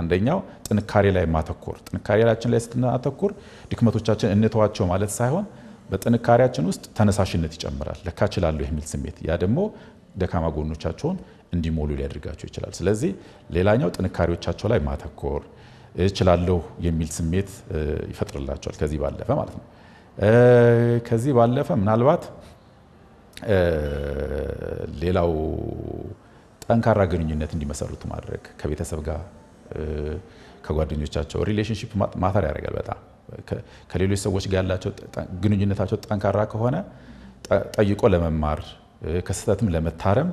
S4: አንደኛው ጥንካሬ ላይ ማተኮር። ጥንካሬያችን ላይ ስናተኩር ድክመቶቻችን እንተዋቸው ማለት ሳይሆን በጥንካሬያችን ውስጥ ተነሳሽነት ይጨምራል። ለካ እችላለሁ የሚል ስሜት ያ ደግሞ ደካማ ጎኖቻቸውን እንዲሞሉ ሊያደርጋቸው ይችላል። ስለዚህ ሌላኛው ጥንካሬዎቻቸው ላይ ማተኮር እችላለሁ የሚል ስሜት ይፈጥርላቸዋል። ከዚህ ባለፈ ማለት ነው። ከዚህ ባለፈ ምናልባት ሌላው ጠንካራ ግንኙነት እንዲመሰርቱ ማድረግ ከቤተሰብ ጋር ከጓደኞቻቸው ሪሌሽንሺፕ ማተር ያደርጋል በጣም ከሌሎች ሰዎች ጋር ያላቸው ግንኙነታቸው ጠንካራ ከሆነ ጠይቆ ለመማር ከስተትም ለመታረም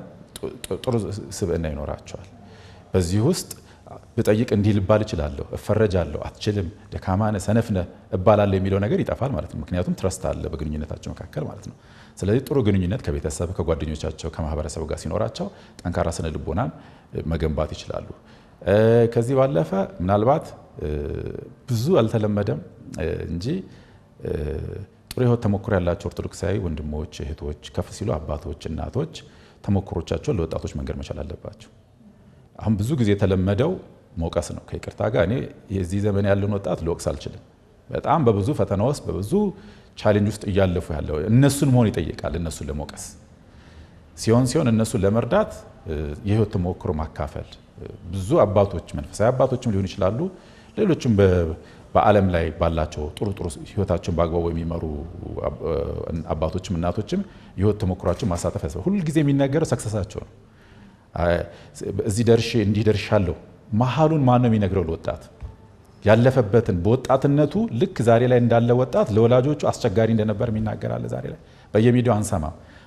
S4: ጥሩ ስብዕና ይኖራቸዋል። በዚህ ውስጥ በጠይቅ እንዲህ ልባል እችላለሁ እፈረጃለሁ አትችልም ደካማ ነህ ሰነፍ ነህ እባላለሁ የሚለው ነገር ይጠፋል ማለት ነው። ምክንያቱም ትረስት አለ በግንኙነታቸው መካከል ማለት ነው። ስለዚህ ጥሩ ግንኙነት ከቤተሰብ ከጓደኞቻቸው ከማህበረሰቡ ጋር ሲኖራቸው ጠንካራ ስነ ልቦናን መገንባት ይችላሉ። ከዚህ ባለፈ ምናልባት ብዙ አልተለመደም እንጂ ጥሩ ህይወት ተሞክሮ ያላቸው ኦርቶዶክሳዊ ወንድሞች እህቶች ከፍ ሲሉ አባቶች እናቶች ተሞክሮቻቸውን ለወጣቶች መንገር መቻል አለባቸው። አሁን ብዙ ጊዜ የተለመደው ሞቀስ ነው። ከይቅርታ ጋር እኔ የዚህ ዘመን ያለውን ወጣት ልወቅስ አልችልም። በጣም በብዙ ፈተና ውስጥ በብዙ ቻሌንጅ ውስጥ እያለፉ ያለው እነሱን መሆን ይጠይቃል። እነሱን ለሞቀስ ሲሆን እነሱን ለመርዳት የህይወት ተሞክሮ ማካፈል ብዙ አባቶች መንፈሳዊ አባቶችም ሊሆን ይችላሉ ሌሎችም በዓለም ላይ ባላቸው ጥሩ ህይወታቸውን በአግባቡ የሚመሩ አባቶችም እናቶችም የህይወት ተሞክሯቸውን ማሳተፍ ያስፈልጋል። ሁሉ ጊዜ የሚነገረው ሰክሰሳቸው ነው። እዚህ ደርሼ እንዲህ ደርሻለሁ መሐሉን ማን ነው የሚነግረው? ለወጣት ያለፈበትን በወጣትነቱ ልክ ዛሬ ላይ እንዳለ ወጣት ለወላጆቹ አስቸጋሪ እንደነበር የሚናገራል። ዛሬ ላይ በየሚዲያው አንሰማ።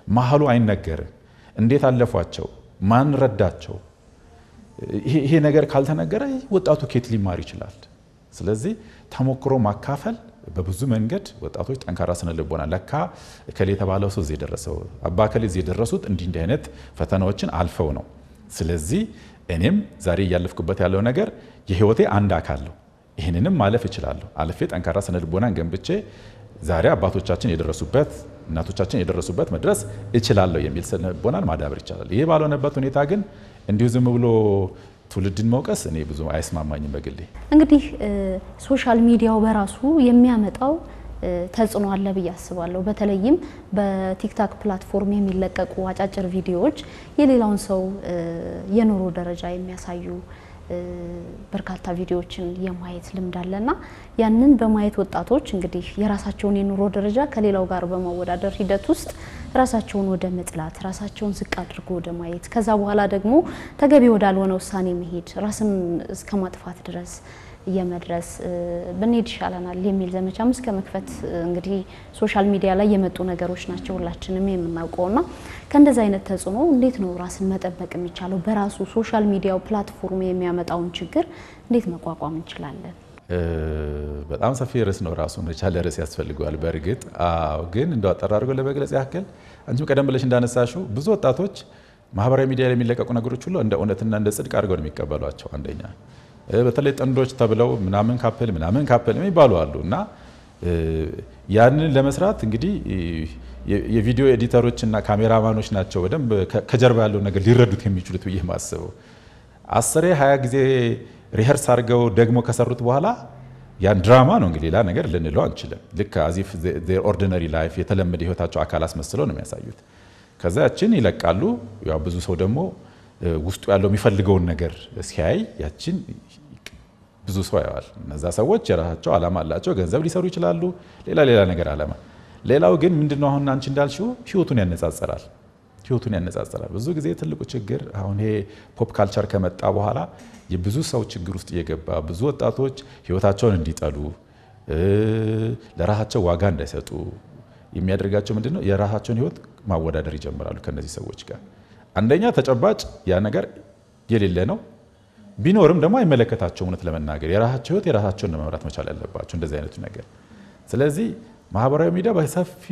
S4: መሐሉ አይነገርም። እንዴት አለፏቸው? ማን ረዳቸው? ይሄ ነገር ካልተነገረ ወጣቱ ከየት ሊማር ይችላል? ስለዚህ ተሞክሮ ማካፈል በብዙ መንገድ ወጣቶች ጠንካራ ስነ ልቦና ለካ ከሌ የተባለው ሰው እዚህ ደረሰው አባ ከሌ እዚህ ደረሱት እንዲህ አይነት ፈተናዎችን አልፈው ነው። ስለዚህ እኔም ዛሬ ያለፍኩበት ያለው ነገር የህይወቴ አንድ አካል ነው። ይሄንንም ማለፍ እችላለሁ። አልፌ ጠንካራ ስነ ልቦናን ገንብቼ ዛሬ አባቶቻችን የደረሱበት እናቶቻችን የደረሱበት መድረስ እችላለሁ የሚል ስነ ልቦናን ማዳበር ይቻላል። ይሄ ባልሆነበት ሁኔታ ግን እንዲሁ ዝም ብሎ ትውልድን መውቀስ እኔ ብዙ አይስማማኝም በግሌ።
S3: እንግዲህ ሶሻል ሚዲያው በራሱ የሚያመጣው ተጽዕኖ አለ ብዬ አስባለሁ። በተለይም በቲክቶክ ፕላትፎርም የሚለቀቁ አጫጭር ቪዲዮዎች የሌላውን ሰው የኑሮ ደረጃ የሚያሳዩ በርካታ ቪዲዮዎችን የማየት ልምድ አለና ያንን በማየት ወጣቶች እንግዲህ የራሳቸውን የኑሮ ደረጃ ከሌላው ጋር በመወዳደር ሂደት ውስጥ ራሳቸውን ወደ መጥላት ራሳቸውን ዝቅ አድርጎ ወደ ማየት ከዛ በኋላ ደግሞ ተገቢ ወዳልሆነ ውሳኔ መሄድ ራስን እስከ ማጥፋት ድረስ የመድረስ በኔድ ይሻላል የሚል ዘመቻም እስከ መክፈት እንግዲህ ሶሻል ሚዲያ ላይ የመጡ ነገሮች ናቸው ሁላችንም የምናውቀውና ከእንደዛ አይነት ተጽዕኖ እንዴት ነው ራስን መጠበቅ የሚቻለው? በራሱ ሶሻል ሚዲያው ፕላትፎርም የሚያመጣውን ችግር እንዴት መቋቋም እንችላለን?
S4: በጣም ሰፊ ርዕስ ነው። ራሱ መቻል ርዕስ ያስፈልጋል። በእርግጥ ግን እንደው አጠራርጎ ለመግለጽ ያክል አንቺም ቀደም ብለሽ እንዳነሳሽው ብዙ ወጣቶች ማህበራዊ ሚዲያ ላይ የሚለቀቁ ነገሮች ሁሉ እንደ እውነትና እንደ ጽድቅ አድርገው ነው የሚቀበሏቸው። አንደኛ በተለይ ጥንዶች ተብለው ምናምን ካፕል የሚባሉ አሉ እና ያንን ለመስራት እንግዲህ የቪዲዮ ኤዲተሮችና ካሜራማኖች ናቸው በደንብ ከጀርባ ያለው ነገር ሊረዱት የሚችሉት ብዬ ማስበው። 10-20 ጊዜ ሪሄርስ አድርገው ደግሞ ከሰሩት በኋላ ያን ድራማ ነው እንግዲህ ሌላ ነገር ልንለው አንችልም። ልክ አዚፍ their ordinary life የተለመደ ህይወታቸው አካል አስመስለው ነው የሚያሳዩት። ከዛ ያችን ይለቃሉ። ያው ብዙ ሰው ደግሞ ውስጡ ያለው የሚፈልገውን ነገር ሲያይ ያችን ብዙ ሰው ያዋል። እነዛ ሰዎች የራሳቸው ዓላማ አላቸው። ገንዘብ ሊሰሩ ይችላሉ፣ ሌላ ነገር ዓላማ። ሌላው ግን ምንድነው አሁን አንቺ እንዳልሽው ህይወቱን ያነጻጽራል። ብዙ ጊዜ ትልቁ ችግር አሁን ይሄ ፖፕ ካልቸር ከመጣ በኋላ የብዙ ሰው ችግር ውስጥ እየገባ ብዙ ወጣቶች ህይወታቸውን እንዲጠሉ ለራሳቸው ዋጋ እንዳይሰጡ የሚያደርጋቸው ምንድነው የራሳቸውን ህይወት ማወዳደር ይጀምራሉ ከነዚህ ሰዎች ጋር። አንደኛ ተጨባጭ ያ ነገር የሌለ ነው። ቢኖርም ደግሞ አይመለከታቸውም። እውነት ለመናገር የራሳቸው ህይወት የራሳቸውን መምራት መቻል ያለባቸው እንደዚህ አይነቱ ነገር። ስለዚህ ማህበራዊ ሚዲያ በሰፊ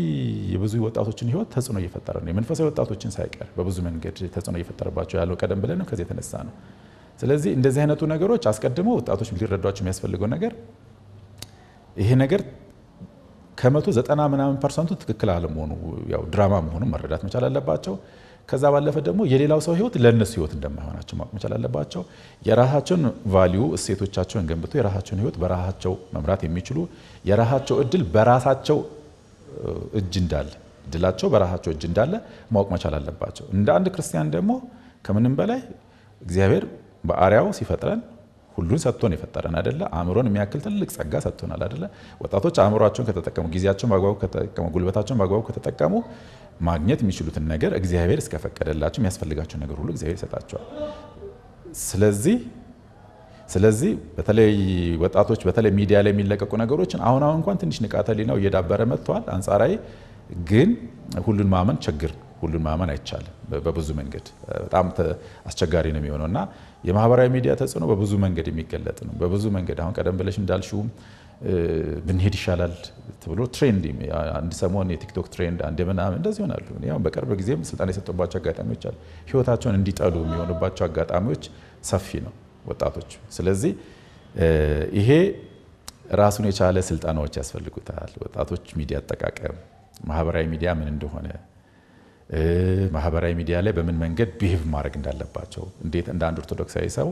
S4: የብዙ ወጣቶችን ህይወት ተጽዕኖ እየፈጠረ ነው። የመንፈሳዊ ወጣቶችን ሳይቀር በብዙ መንገድ ተጽዕኖ እየፈጠረባቸው ያለው ቀደም ብለን ነው ከዚህ የተነሳ ነው። ስለዚህ እንደዚህ አይነቱ ነገሮች አስቀድሞ ወጣቶች ሊረዷቸው የሚያስፈልገው ነገር ይሄ ነገር ከ190% ትክክል አለመሆኑ ያው ድራማ መሆኑን መረዳት መቻል አለባቸው። ከዛ ባለፈ ደግሞ የሌላው ሰው ህይወት ለነሱ ህይወት እንደማይሆናቸው ማወቅ መቻል አለባቸው። የራሳቸውን ቫልዩ እሴቶቻቸውን ገንብተው የራሳቸውን ህይወት በራሳቸው መምራት የሚችሉ የራሳቸው እድል በራሳቸው እጅ እንዳለ እድላቸው በራሳቸው እጅ እንዳለ ማወቅ መቻል አለባቸው። እንደ አንድ ክርስቲያን ደግሞ ከምንም በላይ እግዚአብሔር በአርአያው ሲፈጥረን ሁሉን ሰጥቶን የፈጠረን አይደለ? አእምሮን የሚያክል ትልቅ ጸጋ ሰጥቶናል አይደለ? ወጣቶች አእምሮአቸውን ከተጠቀሙ ጊዜያቸውን በአግባቡ ከተጠቀሙ ጉልበታቸውን በአግባቡ ከተጠቀሙ ማግኘት የሚችሉትን ነገር እግዚአብሔር እስከፈቀደላቸው የሚያስፈልጋቸው ነገር ሁሉ እግዚአብሔር ይሰጣቸዋል። ስለዚህ በተለይ ወጣቶች በተለይ ሚዲያ ላይ የሚለቀቁ ነገሮችን አሁን እንኳን ትንሽ ንቃተ ህሊናው እየዳበረ መጥቷል አንጻራዊ። ግን ሁሉን ማመን ችግር ሁሉን ማመን አይቻልም። በብዙ መንገድ በጣም አስቸጋሪ ነው የሚሆነውና የማህበራዊ ሚዲያ ተጽዕኖ በብዙ መንገድ የሚገለጥ ነው። በብዙ መንገድ አሁን ቀደም ብለሽ እንዳልሽው ብንሄድ ይሻላል ተብሎ ትሬንድ አንድ ሰሞን የቲክቶክ ትሬንድ አንድ ምናምን እንደዚህ ይሆናሉ። ያው በቅርብ ጊዜም ስልጣን የሰጡባቸው አጋጣሚዎች አሉ። ህይወታቸውን እንዲጠሉ የሚሆኑባቸው አጋጣሚዎች ሰፊ ነው ወጣቶች። ስለዚህ ይሄ ራሱን የቻለ ስልጣናዎች ያስፈልጉታል። ወጣቶች ሚዲያ አጠቃቀም ማህበራዊ ሚዲያ ምን እንደሆነ ማህበራዊ ሚዲያ ላይ በምን መንገድ ቢሄቭ ማድረግ እንዳለባቸው እንዴት እንደ አንድ ኦርቶዶክሳዊ ሰው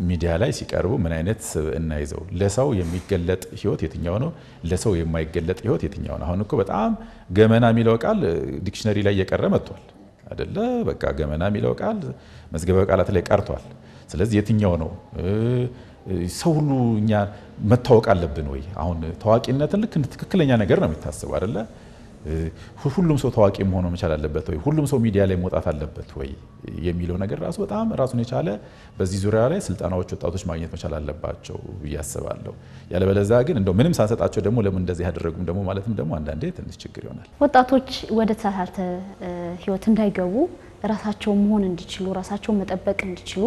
S4: ሚዲያ ላይ ሲቀርቡ ምን አይነት እና ይዘው ለሰው የሚገለጥ ህይወት የትኛው ነው ለሰው የማይገለጥ ህይወት የትኛው ነው? አሁን እኮ በጣም ገመና የሚለው ቃል ዲክሽነሪ ላይ እየቀረ መጥቷል አይደለ? በቃ ገመና የሚለው ቃል መዝገበ ቃላት ላይ ቀርቷል። ስለዚህ የትኛው ነው ሰው ሁሉ እኛ መታወቅ አለብን ወይ? አሁን ታዋቂነትን ልክ እንደ ትክክለኛ ነገር ነው የሚታሰበው አይደለ? ሁሉም ሰው ታዋቂ መሆን መቻል አለበት ወይ? ሁሉም ሰው ሚዲያ ላይ መውጣት አለበት ወይ የሚለው ነገር ራሱ በጣም ራሱን የቻለ በዚህ ዙሪያ ላይ ስልጣናዎች ወጣቶች ማግኘት መቻል አለባቸው ብዬ አስባለሁ። ያለበለዚያ ግን እንደው ምንም ሳንሰጣቸው ደግሞ ለምን እንደዚህ ያደረጉም ደግሞ ማለትም ደግሞ አንዳንዴ ትንሽ ችግር ይሆናል።
S3: ወጣቶች ወደ ተሳሳተ ህይወት እንዳይገቡ ራሳቸው መሆን እንዲችሉ ራሳቸው መጠበቅ እንዲችሉ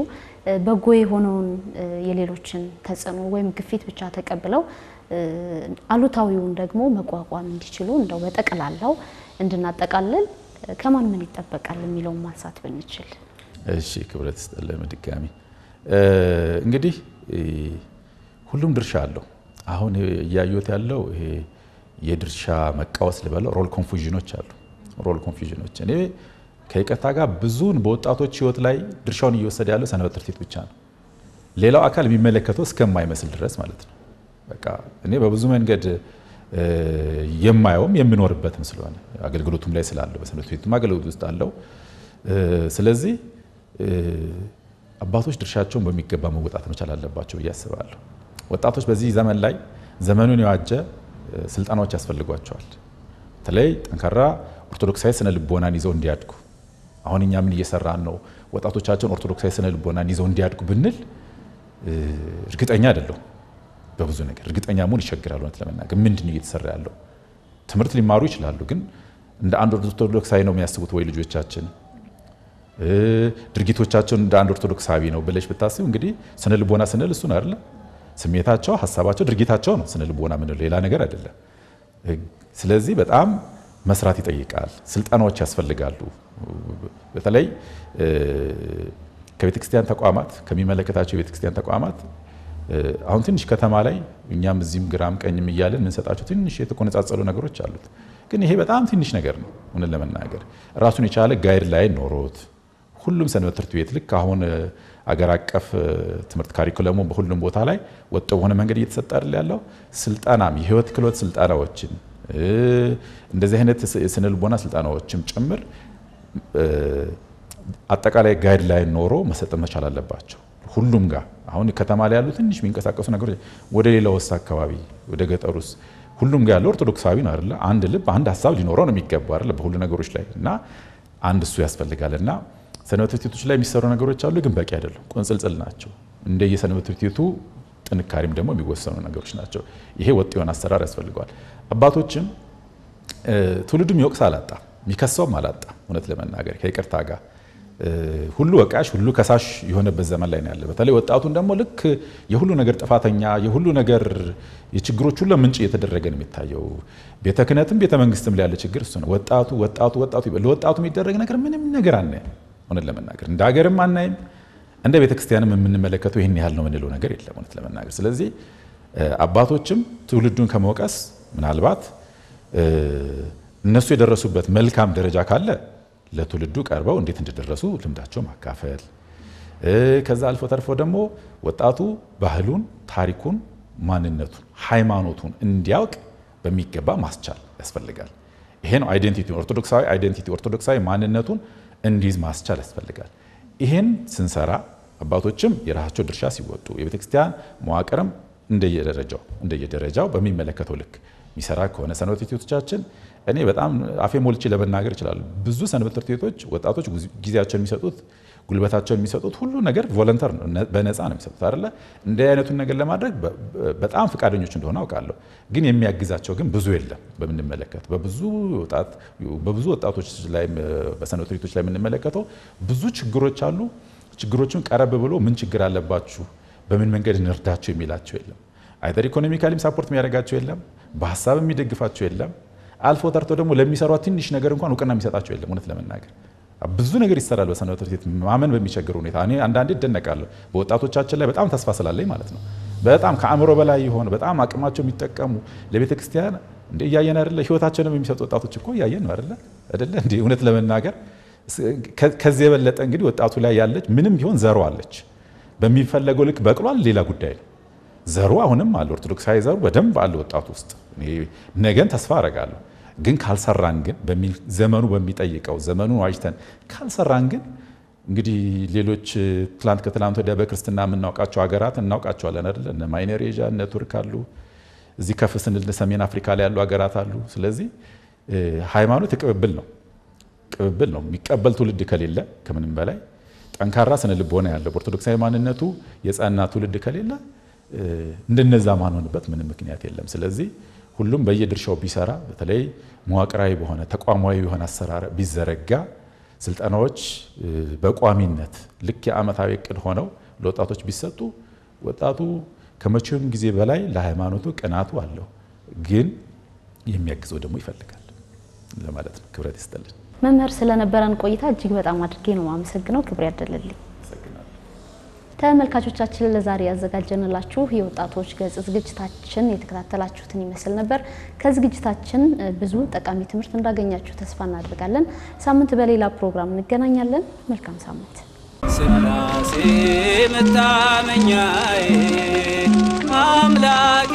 S3: በጎ የሆነውን የሌሎችን ተጽዕኖ ወይም ግፊት ብቻ ተቀብለው አሉታዊውን ደግሞ መቋቋም እንዲችሉ እንደው በጠቅላላው እንድናጠቃልል ከማን ምን ይጠበቃል የሚለው ማንሳት ብንችል።
S4: እሺ ክብረት ይስጥልኝ ድጋሚ። እንግዲህ ሁሉም ድርሻ አለው። አሁን ያዩት ያለው ይሄ የድርሻ መቃወስ ልበለው ሮል ኮንፊውዥኖች አሉ። ሮል ኮንፊውዥኖች እኔ ከይቅርታ ጋር ብዙን በወጣቶች ህይወት ላይ ድርሻውን እየወሰደ ያለው ሰንበት ትምህርት ቤት ብቻ ነው። ሌላው አካል የሚመለከተው እስከማይመስል ድረስ ማለት ነው። በቃ እኔ በብዙ መንገድ የማየውም የምኖርበትም ስለሆነ አገልግሎቱም ላይ ስላለው በሰንበት ቤቱም አገልግሎት ውስጥ አለው። ስለዚህ አባቶች ድርሻቸውን በሚገባ መወጣት መቻል አለባቸው ብዬ አስባለሁ። ወጣቶች በዚህ ዘመን ላይ ዘመኑን የዋጀ ስልጣናዎች ያስፈልጓቸዋል። በተለይ ጠንካራ ኦርቶዶክሳዊ ስነ ልቦናን ይዘው እንዲያድጉ አሁን እኛ ምን እየሰራን ነው? ወጣቶቻችን ኦርቶዶክሳዊ ስነ ልቦናን ይዘው እንዲያድጉ ብንል እርግጠኛ አይደለሁም። በብዙ ነገር እርግጠኛ መሆን ይቸግራል። እውነት ለመናገር ምንድነው እየተሰራ ያለው? ትምህርት ሊማሩ ይችላሉ፣ ግን እንደ አንድ ኦርቶዶክሳዊ ነው የሚያስቡት ወይ ልጆቻችን? ድርጊቶቻቸውን እንደ አንድ ኦርቶዶክሳዊ ነው ብለሽ ብታስብ እንግዲህ ስነ ልቦና ስንል እሱ ነው አይደል? ስሜታቸው፣ ሐሳባቸው፣ ድርጊታቸው ነው ስነ ልቦና ምን ሌላ ነገር አይደለም። ስለዚህ በጣም መስራት ይጠይቃል። ስልጣናዎች ያስፈልጋሉ። በተለይ ከቤተክርስቲያን ተቋማት ከሚመለከታቸው የቤተክርስቲያን ተቋማት አሁን ትንሽ ከተማ ላይ እኛም እዚህም ግራም ቀኝም እያለን የምንሰጣቸው ትንሽ የተቆነጻጸሉ ነገሮች አሉት። ግን ይሄ በጣም ትንሽ ነገር ነው። እውነት ለመናገር ራሱን የቻለ ጋይድ ላይን ኖሮት ሁሉም ሰንበት ትምህርት ቤት ልክ አሁን አገር አቀፍ ትምህርት ካሪኩለሙ በሁሉም ቦታ ላይ ወጥ በሆነ መንገድ እየተሰጠ አይደል ያለው። ስልጣናም የህይወት ክህሎት ስልጣናዎችን እንደዚህ አይነት የስነ ልቦና ስልጣናዎችም ጭምር አጠቃላይ ጋይድ ላይን ኖሮ መሰጠት መቻል አለባቸው ሁሉም ጋር። አሁን ከተማ ላይ ያሉ ትንሽ የሚንቀሳቀሱ ነገሮች ወደ ሌላው አካባቢ ወደ ገጠሩስ ሁሉም ጋር ያለው ኦርቶዶክሳዊ ነው አይደለ? አንድ ልብ አንድ ሐሳብ ሊኖረው ነው የሚገባው አይደለ? በሁሉ ነገሮች ላይ እና አንድ እሱ ያስፈልጋልና ሰንበት ትምህርት ቤቶች ላይ የሚሰሩ ነገሮች አሉ፣ ግን በቂ አይደሉም። ቁንጽልጽል ናቸው። እንደየሰንበት ትምህርት ቤቱ ጥንካሬም ደግሞ የሚወሰኑ ነገሮች ናቸው። ይሄ ወጥ የሆነ አሰራር ያስፈልገዋል። አባቶችም ትውልዱም ይወቅስ አላጣ የሚከሰውም አላጣ እውነት ለመናገር ከይቅርታ ጋር ሁሉ ወቃሽ ሁሉ ከሳሽ የሆነበት ዘመን ላይ ነው ያለ። በተለይ ወጣቱን ደግሞ ልክ የሁሉ ነገር ጥፋተኛ የሁሉ ነገር የችግሮች ሁሉ ምንጭ እየተደረገ ነው የሚታየው። ቤተ ክህነትም ቤተ መንግስትም ላይ ያለ ችግር እሱ ነው። ወጣቱ ለወጣቱ የሚደረግ ነገር ምንም ነገር አናይም። እውነት ለመናገር እንደ ሀገርም አናይም፣ እንደ ቤተ ክርስቲያንም የምንመለከተው ይህን ያህል ነው የምንለው ነገር የለም እውነት ለመናገር። ስለዚህ አባቶችም ትውልዱን ከመውቀስ ምናልባት እነሱ የደረሱበት መልካም ደረጃ ካለ ለትውልዱ ቀርበው እንዴት እንደደረሱ ልምዳቸው ማካፈል፣ ከዛ አልፎ ተርፎ ደግሞ ወጣቱ ባህሉን፣ ታሪኩን፣ ማንነቱን፣ ሃይማኖቱን እንዲያውቅ በሚገባ ማስቻል ያስፈልጋል። ይሄ ነው አይዴንቲቲ፣ ኦርቶዶክሳዊ አይዴንቲቲ፣ ኦርቶዶክሳዊ ማንነቱን እንዲይዝ ማስቻል ያስፈልጋል። ይሄን ስንሰራ አባቶችም የራሳቸው ድርሻ ሲወጡ የቤተክርስቲያን መዋቅርም እንደየደረጃው በሚመለከተው ልክ የሚሰራ ከሆነ ሰንበት ቤቶቻችን እኔ በጣም አፌ ሞልቼ ለመናገር ይችላል። ብዙ ሰንበት ቤቶች ወጣቶች ጊዜያቸውን የሚሰጡት ጉልበታቸውን የሚሰጡት ሁሉ ነገር ቮለንተር ነው፣ በነፃ ነው የሚሰጡት አይደለ? እንደ አይነቱን ነገር ለማድረግ በጣም ፈቃደኞች እንደሆነ አውቃለሁ። ግን የሚያግዛቸው ግን ብዙ የለም። በምንመለከት በብዙ ወጣቶች ላይ በሰንበት ቤቶች ላይ የምንመለከተው ብዙ ችግሮች አሉ። ችግሮችን ቀረብ ብሎ ምን ችግር አለባችሁ፣ በምን መንገድ እንርዳቸው የሚላቸው የለም። አይደር ኢኮኖሚካሊም ሳፖርት የሚያደርጋቸው የለም፣ በሀሳብ የሚደግፋቸው የለም። አልፎ ተርቶ ደግሞ ለሚሰሯት ትንሽ ነገር እንኳን እውቅና የሚሰጣቸው የለም። እውነት ለመናገር ብዙ ነገር ይሰራል በሰንበት ትምህርት ቤት ማመን በሚቸግር ሁኔታ። እኔ አንዳንዴ እደነቃለሁ በወጣቶቻችን ላይ በጣም ተስፋ ስላለኝ ማለት ነው። በጣም ከአእምሮ በላይ የሆነ በጣም አቅማቸው የሚጠቀሙ ለቤተ ክርስቲያን እንደ እያየን አይደለ? ህይወታቸውንም የሚሰጡ ወጣቶች እኮ እያየን ነው አይደለ? እንደ እውነት ለመናገር ከዚህ የበለጠ እንግዲህ ወጣቱ ላይ ያለች ምንም ቢሆን ዘሩ አለች። በሚፈለገው ልክ በቅሏል፣ ሌላ ጉዳይ ነው። ዘሩ አሁንም አለ፣ ኦርቶዶክሳዊ ዘሩ በደንብ አለ ወጣቱ ውስጥ። ነገን ተስፋ አረጋለሁ። ግን ካልሰራን ግን ዘመኑ በሚጠይቀው ዘመኑ ዋጅተን ካልሰራን ግን እንግዲህ ሌሎች ከትላንት ወዲያ በክርስትና የምናውቃቸው ሀገራት እናውቃቸዋለን አይደል? እነ ማይነሬዥያ እነ ቱርክ አሉ። እዚህ ከፍ ስንል ሰሜን አፍሪካ ላይ ያሉ ሀገራት አሉ። ስለዚህ ሃይማኖት ቅብብል ነው። የሚቀበል ትውልድ ከሌለ ከምንም በላይ ጠንካራ ስነ ልቦና ያለው ኦርቶዶክሳዊ ማንነቱ የጸና ትውልድ ከሌለ እንደነዛ ማንሆንበት ምንም ምክንያት የለም። ስለዚህ ሁሉም በየድርሻው ቢሰራ በተለይ መዋቅራዊ በሆነ ተቋማዊ የሆነ አሰራር ቢዘረጋ ስልጠናዎች በቋሚነት ልክ የዓመታዊ እቅድ ሆነው ለወጣቶች ቢሰጡ ወጣቱ ከመቼውም ጊዜ በላይ ለሃይማኖቱ ቅናቱ አለው፣ ግን የሚያግዘው ደግሞ ይፈልጋል ለማለት ነው። ክብረት ይስጥልን።
S3: መምህር ስለነበረን ቆይታ እጅግ በጣም አድርጌ ነው ማመሰግነው። ክብር ያደለልኝ። ተመልካቾቻችን ለዛሬ ያዘጋጀንላችሁ የወጣቶች ገጽ ዝግጅታችን የተከታተላችሁትን ይመስል ነበር። ከዝግጅታችን ብዙ ጠቃሚ ትምህርት እንዳገኛችሁ ተስፋ እናደርጋለን። ሳምንት በሌላ ፕሮግራም እንገናኛለን። መልካም ሳምንት።
S1: ስላሴ መታመኛዬ አምላኬ